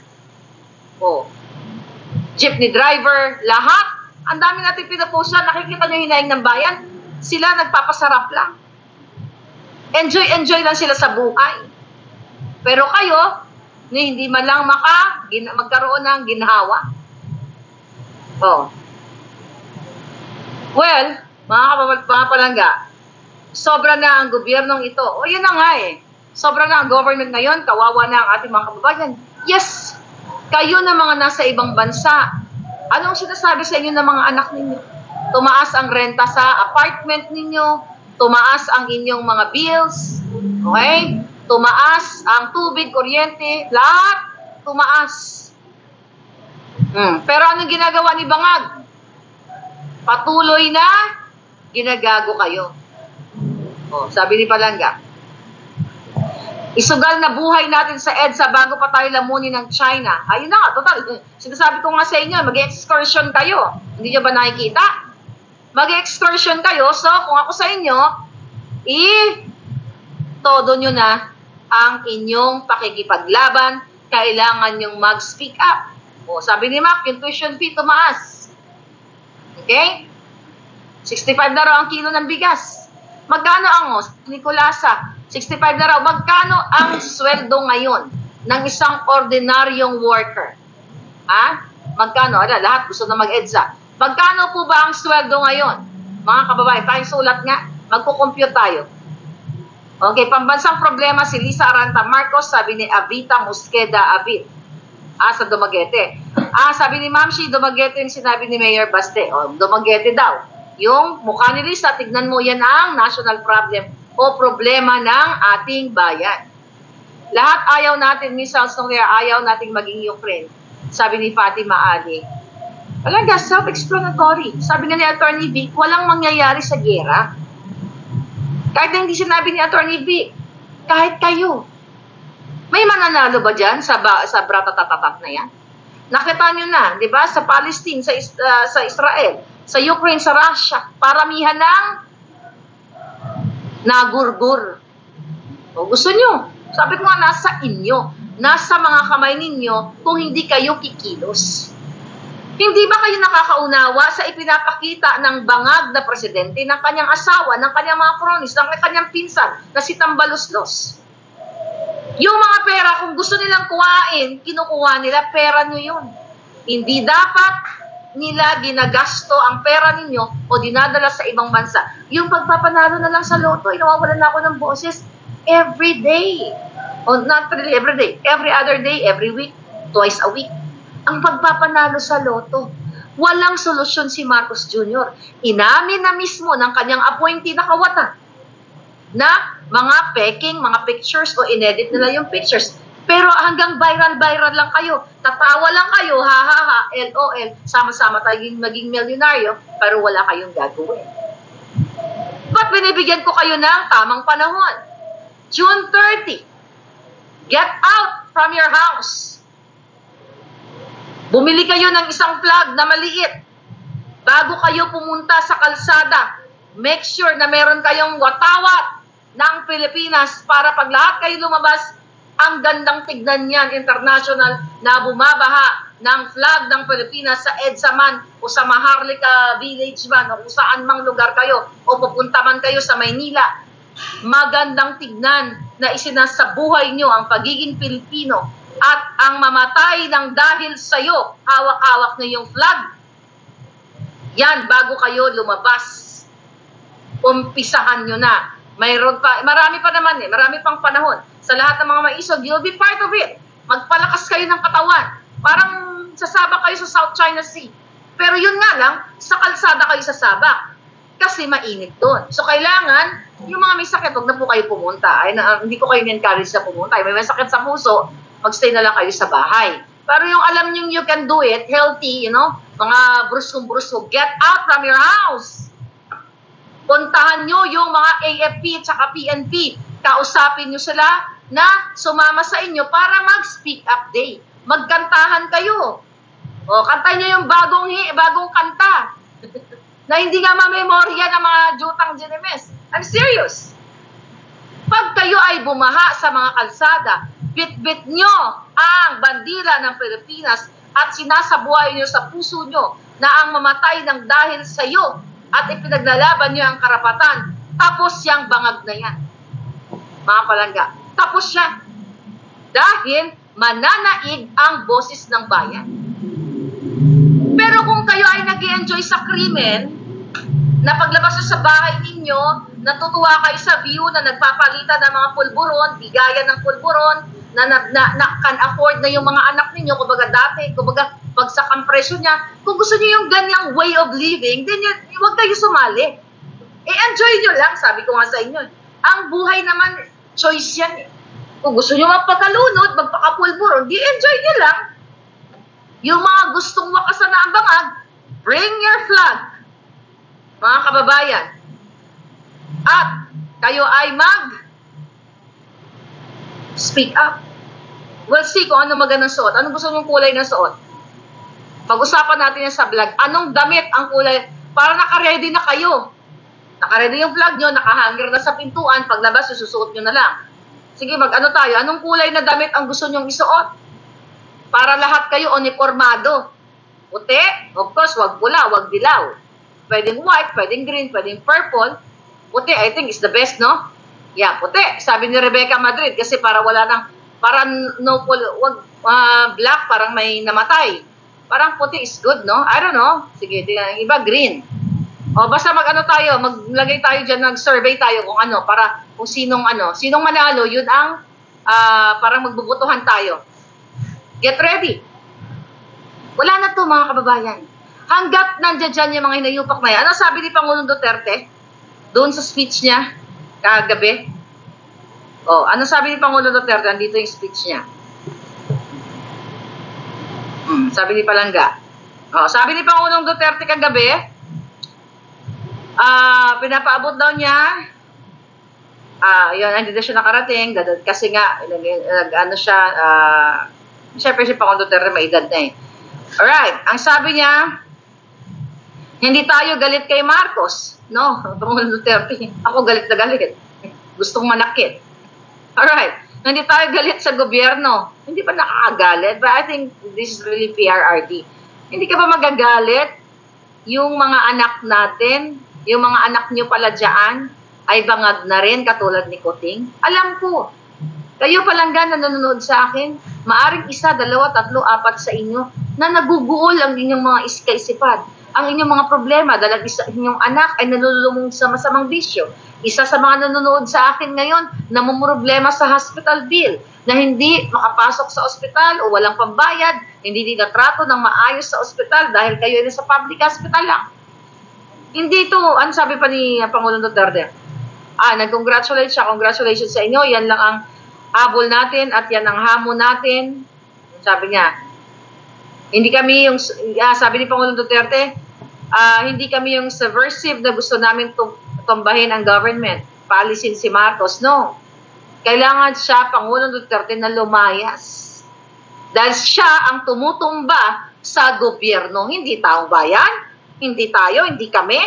jeepney driver, lahat. Ang dami natin pinapost na, nakikita nyo hinaing ng bayan, sila nagpapasarap lang. Enjoy lang sila sa buhay. Pero kayo, hindi man lang magkaroon ng ginhawa. Well, mga palangga, sobra na ang gobyernong ito. Yun na nga eh. Sobra na ang government ngayon, kawawa na ang ating mga kababayan. Yes, kayo na mga nasa ibang bansa. Anong sinasabi sa inyo ng mga anak ninyo? Tumaas ang renta sa apartment ninyo, tumaas ang inyong mga bills, okay? Tumaas ang tubig, kuryente, lahat tumaas. Pero anong ginagawa ni Bangag? patuloy na ginagago kayo. O, sabi ni Palangga, isugal na buhay natin sa EDSA bago pa tayo lamunin ng China. Ayun na nga, total. Sinasabi ko nga sa inyo, mag-excursion kayo. Hindi nyo ba nakikita? Mag-excursion kayo. So, kung ako sa inyo, todo nyo na ang inyong pakikipaglaban. Kailangan nyong mag-speak up. O, sabi ni Mac, yung tuition fee tumaas. Okay? 65 na raw ang kilo ng bigas. Magkano ang Nicolasa? 65 na raw. Magkano ang sweldo ngayon ng isang ordinaryong worker? Ha? Magkano? Lahat gusto na mag-EDSA. Magkano po ba ang sweldo ngayon? Mga kababayan, tayong sulat nga. Magkukompute tayo. Okay, pambansang problema si Lisa Aranta Marcos, sabi ni Avita Mosqueda Abit. Sa Dumaguete. Sabi ni Ma'am Shi, Dumaguete yung sinabi ni Mayor Baste. Dumaguete daw. Yung mukha ni Lisa, tignan mo, yan ang national problem o problema ng ating bayan. Lahat ayaw natin, Miss Charles Nongrea, ayaw nating maging Ukraine. Sabi ni Fatima Ali. Talaga, self-explanatory. Sabi nga ni Attorney Vic, walang mangyayari sa gera. Kahit na hindi sinabi ni Attorney Vic, kahit kayo. May mananalo ba dyan sa bratatatat na yan? Nakita nyo na, di ba? Sa Palestine, sa Israel, sa Ukraine, sa Russia, paramihan ng nagurgur. O gusto nyo? Sabi ko nga, nasa inyo. Nasa mga kamay ninyo kung hindi kayo kikilos. Hindi ba kayo nakakaunawa sa ipinapakita ng bangag na presidente, ng kanyang asawa, ng kanyang mga kronis, ng kanyang pinsan na si Tambaloslos? Yung mga pera, kung gusto nilang kuhain, kinukuha nila, pera nyo yun. Hindi dapat nila ginagasto ang pera ninyo o dinadala sa ibang bansa. Yung pagpapanalo na lang sa loto, inawawalan na ako ng boses every day. O not really every day, every other day, every week, twice a week. Ang pagpapanalo sa loto, walang solusyon si Marcos Jr. Inamin na mismo ng kanyang appointee na kawatan na mga peking, mga pictures o inedit nila yung pictures. Pero hanggang viral lang kayo. Tatawa lang kayo, ha, LOL. Sama-sama tayong maging milyonaryo, pero wala kayong gagawin. Ba't binibigyan ko kayo ng tamang panahon? June 30. Get out from your house. Bumili kayo ng isang flag na maliit. Bago kayo pumunta sa kalsada, make sure na meron kayong watawat ng Pilipinas para pag lahat kayo lumabas, ang gandang tignan yan, international, na bumabaha ng flag ng Pilipinas sa EDSA man o sa Maharlika Village man o kung saan mang lugar kayo o pupunta man kayo sa Maynila. Magandang tignan na isinasabuhay nyo ang pagiging Pilipino at ang mamatay ng dahil sa'yo, hawak-hawak na yung flag. Yan, bago kayo lumabas. Umpisahan nyo na. Mayroon pa, marami pa naman marami pang panahon. Sa lahat ng mga maisog, you'll be part of it. Magpalakas kayo ng katawan. Parang sasabak kayo sa South China Sea. Pero yun nga lang, sa kalsada kayo sasabak. Kasi mainit doon. So kailangan, yung mga may sakit, huwag na po kayo pumunta. Hindi ko kayo encourage na pumunta. May sakit sa puso, magstay na lang kayo sa bahay. Pero yung alam nyo you can do it, healthy, mga bruskong-brusko, get out from your house. Puntahan nyo yung mga AFP at PNP. Kausapin nyo sila na sumama sa inyo para mag-speak up day. Magkantahan kayo. O, kantahin nyo yung bagong kanta. Na hindi nga mamemorya ng mga jutang ginemes. I'm serious. Pag kayo ay bumaha sa mga kalsada, bit-bit nyo ang bandila ng Pilipinas at sinasabuhay nyo sa puso nyo na ang mamatay ng dahil sa iyo at ipinaglalaban nyo ang karapatan, tapos yang bangag na yan. Mga palangga, tapos siya. Dahil mananaig ang boses ng bayan. Pero kung kayo ay nag-i-enjoy sa krimen, na paglabas sa bahay ninyo, natutuwa kayo sa view na nagpapalitan ng mga pulburon, bigayan ng pulburon, na can afford na yung mga anak ninyo, kumbaga dati, kumbaga bagsak ang presyo niya. Kung gusto niyo yung ganyang way of living, then huwag kayo sumali. Enjoy nyo lang, sabi ko nga sa inyo. Ang buhay naman, choice yan eh. Kung gusto nyo magpakalunod, magpakapulburon, di enjoy nyo lang. Yung mga gustong wakasan na ang bangag, bring your flag. kababayan, at kayo ay speak up. We'll see kung ano magandang suot. Anong gusto nyong kulay na suot? Pag-usapan natin yan sa vlog. Anong damit ang kulay? Para naka-ready na kayo. Naka-ready yung vlog nyo, naka-hanger na sa pintuan. Paglabas, susuot nyo na lang. Sige, mag-ano tayo? Anong kulay na damit ang gusto nyong isuot? Para lahat kayo uniformado. Puti? Of course, wag pula, wag dilaw. Pwedeng white, pwedeng green, pwedeng purple. Puti, I think is the best, no? Yeah, puti. Sabi ni Rebecca Madrid, kasi para wala nang, para no, wag, black, parang may namatay. Parang puti is good, no? I don't know. Sige, iba green. O basta mag-ano tayo, maglagay tayo dyan, nag-survey tayo kung ano, para kung sinong manalo, yun ang parang magbubutuhan tayo. Get ready. Wala na to mga kababayan. Hanggat nandiyan dyan yung mga hinayupak na yan. Ano sabi ni Pangulong Duterte? Doon sa speech niya, kagabi. O, ano sabi ni Pangulong Duterte? Andito yung speech niya. Sabi ni Palangga. O, sabi ni Pangulong Duterte kagabi, pinapaabot daw niya, yun, hindi na siya nakarating, kasi nga, ano siya, siyempre si Pangulong Duterte may edad na eh. Alright, ang sabi niya, hindi tayo galit kay Marcos, no? Pangulong Duterte, ako galit na galit. Gustong manakit. Alright, hindi tayo galit sa gobyerno. Hindi ba nakakagalit? But I think this is really PRRD. Hindi ka ba magagalit? Yung mga anak natin, yung mga anak nyo pala dyan, ay bangag na rin katulad ni Kuting. Alam ko, kayo palangga na nanonood sa akin, maaring 1, 2, 3, 4 sa inyo na naguguol ang inyong mga iskaisipan. Ang inyong mga problema dahil inyong anak ay nalulumong sa masamang bisyo. Isa sa mga nanonood sa akin ngayon na problema sa hospital bill, na hindi makapasok sa ospital o walang pambayad, hindi dinatrato ng maayos sa ospital dahil kayo ay sa public hospital lang. Hindi ito, ano sabi pa ni Pangulong Duterte? Nag-congratulate siya, congratulations sa inyo, yan lang ang habol natin at yan ang hamon natin. Sabi niya, hindi kami yung, sabi ni Pangulong Duterte, hindi kami yung subversive na gusto namin tumbahin ang government, paalisin si Marcos. No. Kailangan siya, Pangulong Duterte, na lumayas. Dahil siya ang tumutumba sa gobyerno, hindi taong bayan, hindi tayo, hindi kami.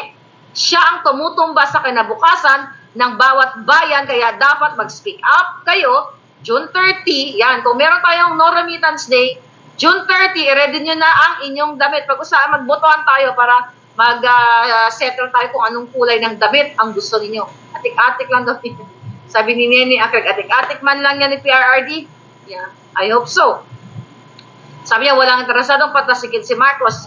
Siya ang tumutumba sa kinabukasan ng bawat bayan, kaya dapat mag-speak up kayo. June 30, yan, kung meron tayong no remittance day, June 30, i-ready nyo na ang inyong damit. Pag-usapan, magbotohan tayo para mag-settle tayo kung anong kulay ng damit ang gusto ninyo. Atik-atik lang daw. Sabi ni Nene Akag, atik-atik man lang yan ni PRRD. Yeah, I hope so. Sabi niya, walang interesadong patasikin si Marcos.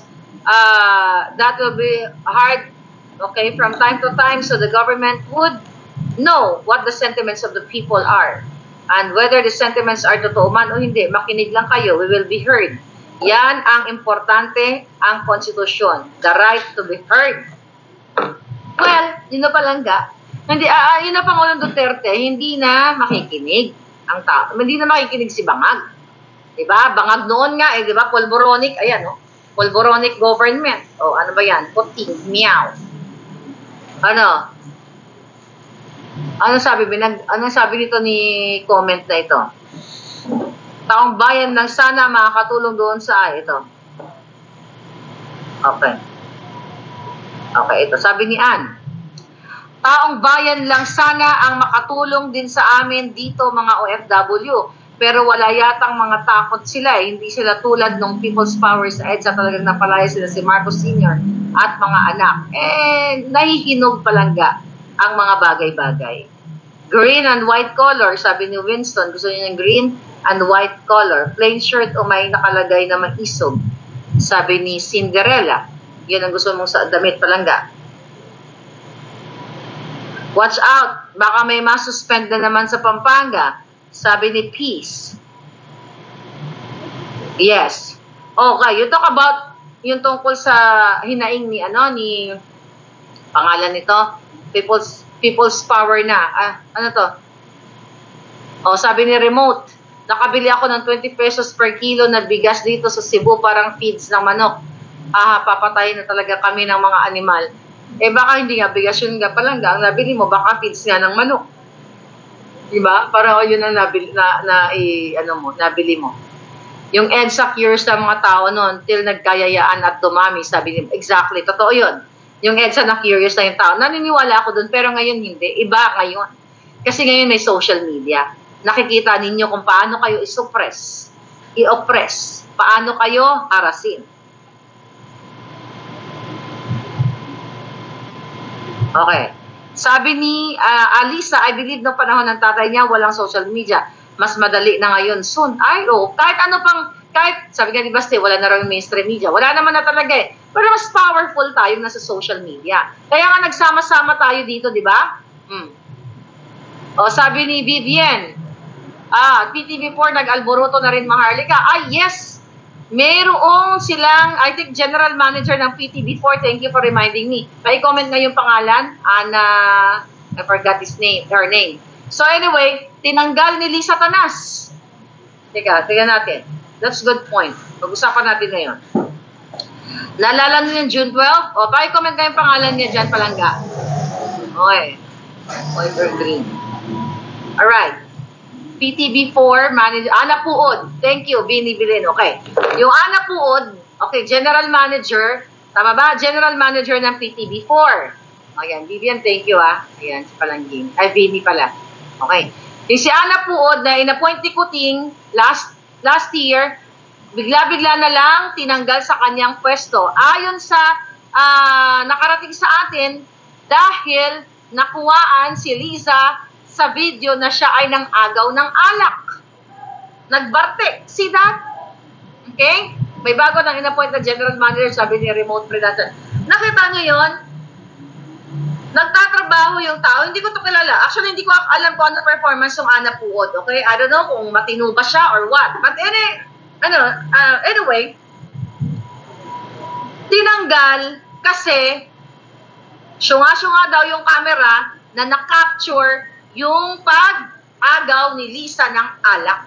That will be hard, okay, from time to time, so the government would know what the sentiments of the people are. And whether the sentiments are totoo man o hindi, makinig lang kayo, we will be heard. Yan ang importante, ang konstitusyon, the right to be heard. Well, yun na palangga. Hindi, yun na Pangulong Duterte, hindi na makikinig ang tao. Hindi na makikinig si Bangag. Diba? Bangag noon nga, diba? Polvoronic, ayan, no? Polvoronic government. O, ano ba yan? Puting, meow. Ano sabi nito ni comment na ito? Taong bayan lang sana makakatulong doon sa ito. Okay. Okay, ito. Sabi ni Ann, taong bayan lang sana ang makatulong din sa amin dito mga OFW. Pero wala yatang mga takot sila. Hindi sila tulad ng People's Power sa EDSA. Talagang napalaya sila si Marcos Sr. at mga anak. Nahihinog palangga ang mga bagay-bagay. Green and white color, sabi ni Winston, gusto niya ng green and white color. Plain shirt o may nakalagay na maisog, sabi ni Cinderella. Yan ang gusto mong sa damit palangga. Watch out, baka may masuspend na naman sa Pampanga, sabi ni Peace. Yes. Okay, you talk about yung tungkol sa hinaing ni pangalan nito, People's Power na. Ano to? Sabi ni Remote, nakabili ako ng 20 pesos per kilo na bigas dito sa Cebu, parang feeds ng manok. Papatayin na talaga kami ng mga animal. Baka hindi nga bigasyon nga palangga, ang nabili mo, baka feeds nga ng manok. Diba? Para yun ang nabili mo. Yung EDSA cures ng mga tao noon till nagkayayaan at dumami, sabi niya, exactly, totoo yun. Yung EDSA na curious na yung tao. Naniniwala ako doon, pero ngayon hindi. Iba ngayon. Kasi ngayon may social media. Nakikita ninyo kung paano kayo i-oppress. Paano kayo harasin. Okay. Sabi ni Alisa, I believe no panahon ng tatay niya, walang social media. Mas madali na ngayon soon. Ay, kahit ano pang, sabi nga ni Baste, wala na rin mainstream media. Wala naman na talaga eh. Pero mas powerful tayo na sa social media. Kaya nga nagsama-sama tayo dito, di ba? Sabi ni Vivian, PTV4 nag-alboroto na rin Maharlika. Yes! Mayroong silang, I think, general manager ng PTV4. Thank you for reminding me. Pa-comment nga yung pangalan. Ana, I forgot her name. So anyway, tinanggal ni Lisa Tanas. Tingnan natin. That's good point. Pag-usapan natin ngayon. Naalala nyo yung June 12? Pa-comment nga yung pangalan niya dyan, palangga. Okay. Green. Alright. PTV4 manager, Ana Puod. Thank you, Bini Bilin. Okay. Yung Ana Puod, okay, general manager, tama ba? General manager ng PTV4. Ayan, Vivian, thank you Ayan, si Palangging. Ay, Bini pala. Okay. Yung si Ana Puod na in-appoint ni Kuting last year, bigla-bigla na lang tinanggal sa kanyang pwesto. Ayon sa nakarating sa atin, dahil nakuwaan si Liza sa video na siya ay nang agaw ng alak. Nagbartek. See that? Okay? May bago nang in-appoint na general manager, sabi ni remote production. Nakita niyo yon? Nagtatrabaho yung tao. Hindi ko to kilala. Actually, hindi ko alam kung ano performance ng Ana Puod. Okay? I don't know kung matino ba siya or what. But anyway, tinanggal kasi syunga-syunga daw yung camera na na-capture yung pag-agaw ni Lisa ng alak.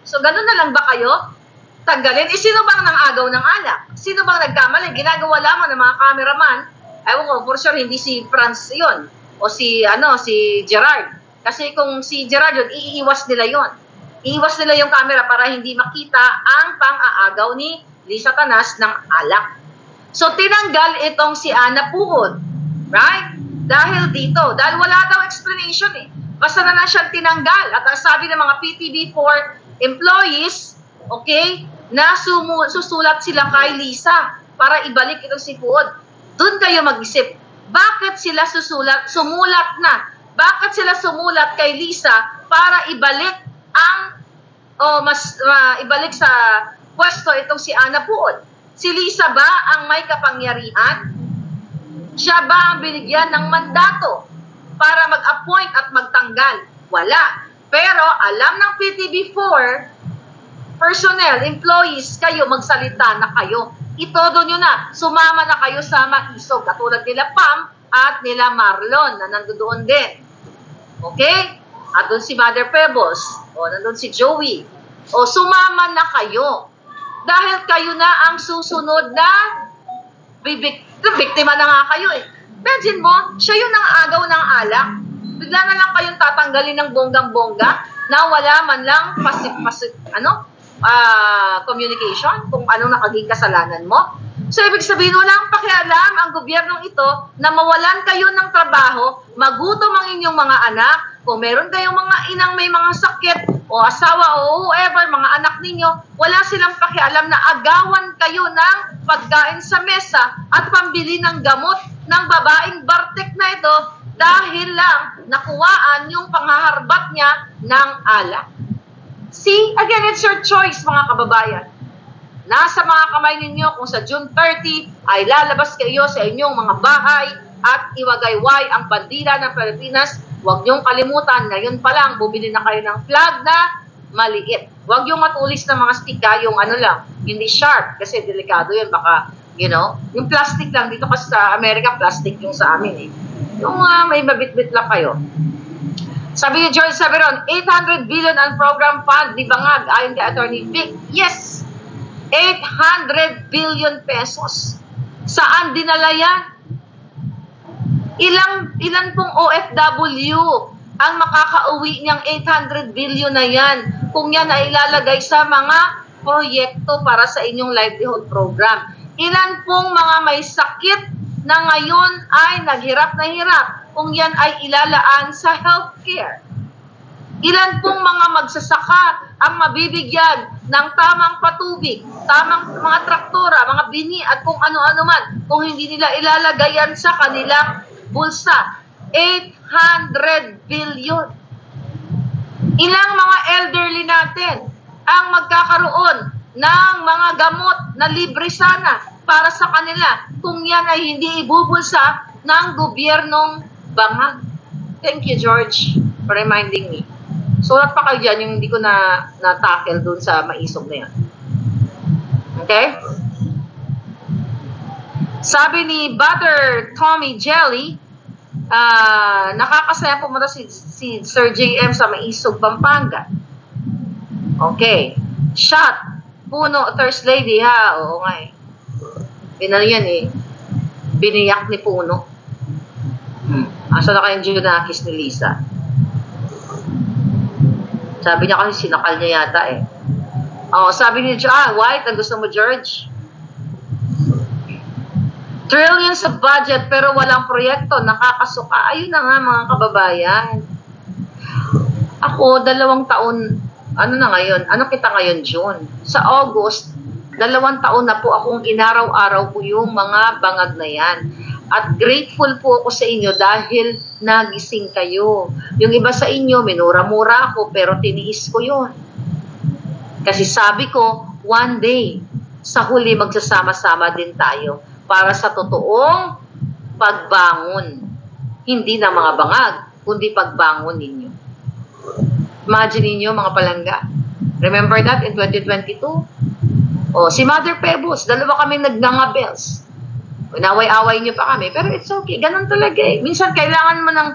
So, ganun na lang ba kayo? Tanggalin? Sino bang nang-agaw ng alak? Sino bang nagkamali? Ginagawa lamang ng mga cameraman. Ewan ko, for sure, hindi si Franz yun. O si Gerard. Kasi kung si Gerard yun, iiwas nila yun. Iiwas nila yung camera para hindi makita ang pang-aagaw ni Lisa Tanas ng alak. So, tinanggal itong si Ana Puod. Right? Dahil wala daw explanation eh. Basta na lang siyang tinanggal. At ang sabi ng mga PTV4 employees, okay, na susulat sila kay Lisa para ibalik itong si Puod. Doon kayo mag-isip. Bakit sila sumulat na? Bakit sila sumulat kay Lisa para ibalik ibalik sa pwesto itong si Ana Puod? Si Lisa ba ang may kapangyarihan? Siya ba ang binigyan ng mandato para mag-appoint at magtanggal? Wala. Pero alam ng PTV4 personnel, employees, kayo magsalita na kayo. Itodo nyo na. Sumama na kayo sa maisog. Katulad nila Pam at nila Marlon na nandoon din. Okay? At doon si Mother Pebbles. O nandun si Joey. O sumama na kayo. Dahil kayo na ang susunod na biktima na nga kayo eh. Imagine mo, siya yung nang-agaw ng alak. Bigla na lang kayong tatanggalin ng bonggang-bongga na wala man lang communication kung anong nakaging kasalanan mo. So, ibig sabihin, walang pakialam ang gobyernong ito na mawalan kayo ng trabaho, magutom ang inyong mga anak, kung meron kayong mga inang may mga sakit, o asawa, o whoever, mga anak ninyo, wala silang pakialam na agawan kayo ng pagkain sa mesa at pambili ng gamot ng babaeng bartek na ito dahil lang nakuwaan yung panghaharbat niya ng alak. See, again, it's your choice, mga kababayan. Nasa mga kamay ninyo kung sa June 30 ay lalabas kayo sa inyong mga bahay at iwagayway ang bandila ng Pilipinas. Huwag niyong kalimutan, ngayon pa lang, bumili na kayo ng flag na maliit. Huwag yung matulis na mga stika, yung lang, hindi sharp, kasi delikado yun, baka, yung plastic lang, dito kasi sa Amerika, plastic yung sa amin eh. Yung may mabit-bit lang kayo. Sabi ni George Saveron, 800 billion ang program fund di Bangag, ayon kay Attorney Vic. Yes! 800 billion pesos. Saan dinala yan? Ilan pong OFW ang makakauwi niyang 800 billion na yan kung yan ay ilalagay sa mga proyekto para sa inyong livelihood program? Ilan pong mga may sakit na ngayon ay naghirap na hirap kung yan ay ilalaan sa healthcare? Ilan pong mga magsasaka ang mabibigyan ng tamang patubig, tamang mga traktora, mga bini at kung ano-ano man kung hindi nila ilalagay yan sa kanilang bulsa? 800 billion. Ilang mga elderly natin ang magkakaroon ng mga gamot na libre sana para sa kanila kung yan ay hindi ibubulsa ng gobyernong bangag? Thank you, George, for reminding me. Sulat pa kayo dyan yung hindi ko na-tackle dun sa maisog na yan. Okay? Sabi ni Butter Tommy Jelly, nakakasaya pumunta si Sir JM sa Maisog, Pampanga. Okay. Shot. Puno, Thirst Lady, ha? Oo nga eh. Pinal yan eh. Biniyak ni Puno. Asa na kayong Junakis ni Lisa? Sabi niya kasi sinakal niya yata eh. Sabi ni White, ang gusto mo, George? Trillions of budget pero walang proyekto, nakakasuka. Ayun na nga mga kababayan. Ako, 2 taon, ano na ngayon? Ano kita ngayon, June? Sa August, 2 taon na po akong inaraw-araw po yung mga bangag na yan. At grateful po ako sa inyo dahil nagising kayo. Yung iba sa inyo, minura-mura ako pero tiniis ko yun. Kasi sabi ko, one day, sa huli magsasama-sama din tayo para sa totoong pagbangon. Hindi na mga bangag, kundi pagbangon ninyo. Imagine ninyo mga palangga. Remember that in 2022? Si Mother Pebbles, 2 kami nagnangabels. Inaway-away nyo pa kami, pero it's okay. Ganun talaga eh. Minsan kailangan mo ng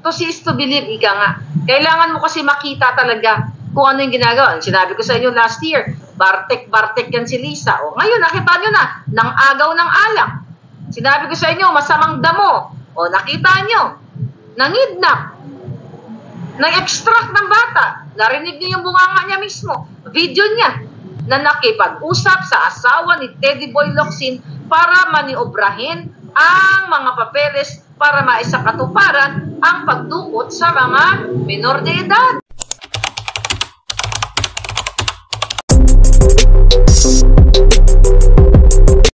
to see is to believe, ika nga. Kailangan mo kasi makita talaga kung ano yung ginagawa. Sinabi ko sa inyo last year, Bartek yan si Lisa. Ngayon, nakita nyo na, ng agaw ng alak. Sinabi ko sa inyo, masamang damo. Nakita nyo, nangidnap, nang-extract ng bata. Narinig nyo yung bunganga niya mismo. Video niya na nakipag-usap sa asawa ni Teddy Boy Locsin para maniobrahin ang mga papeles para maisakatuparan ang pagdukot sa mga minor de edad.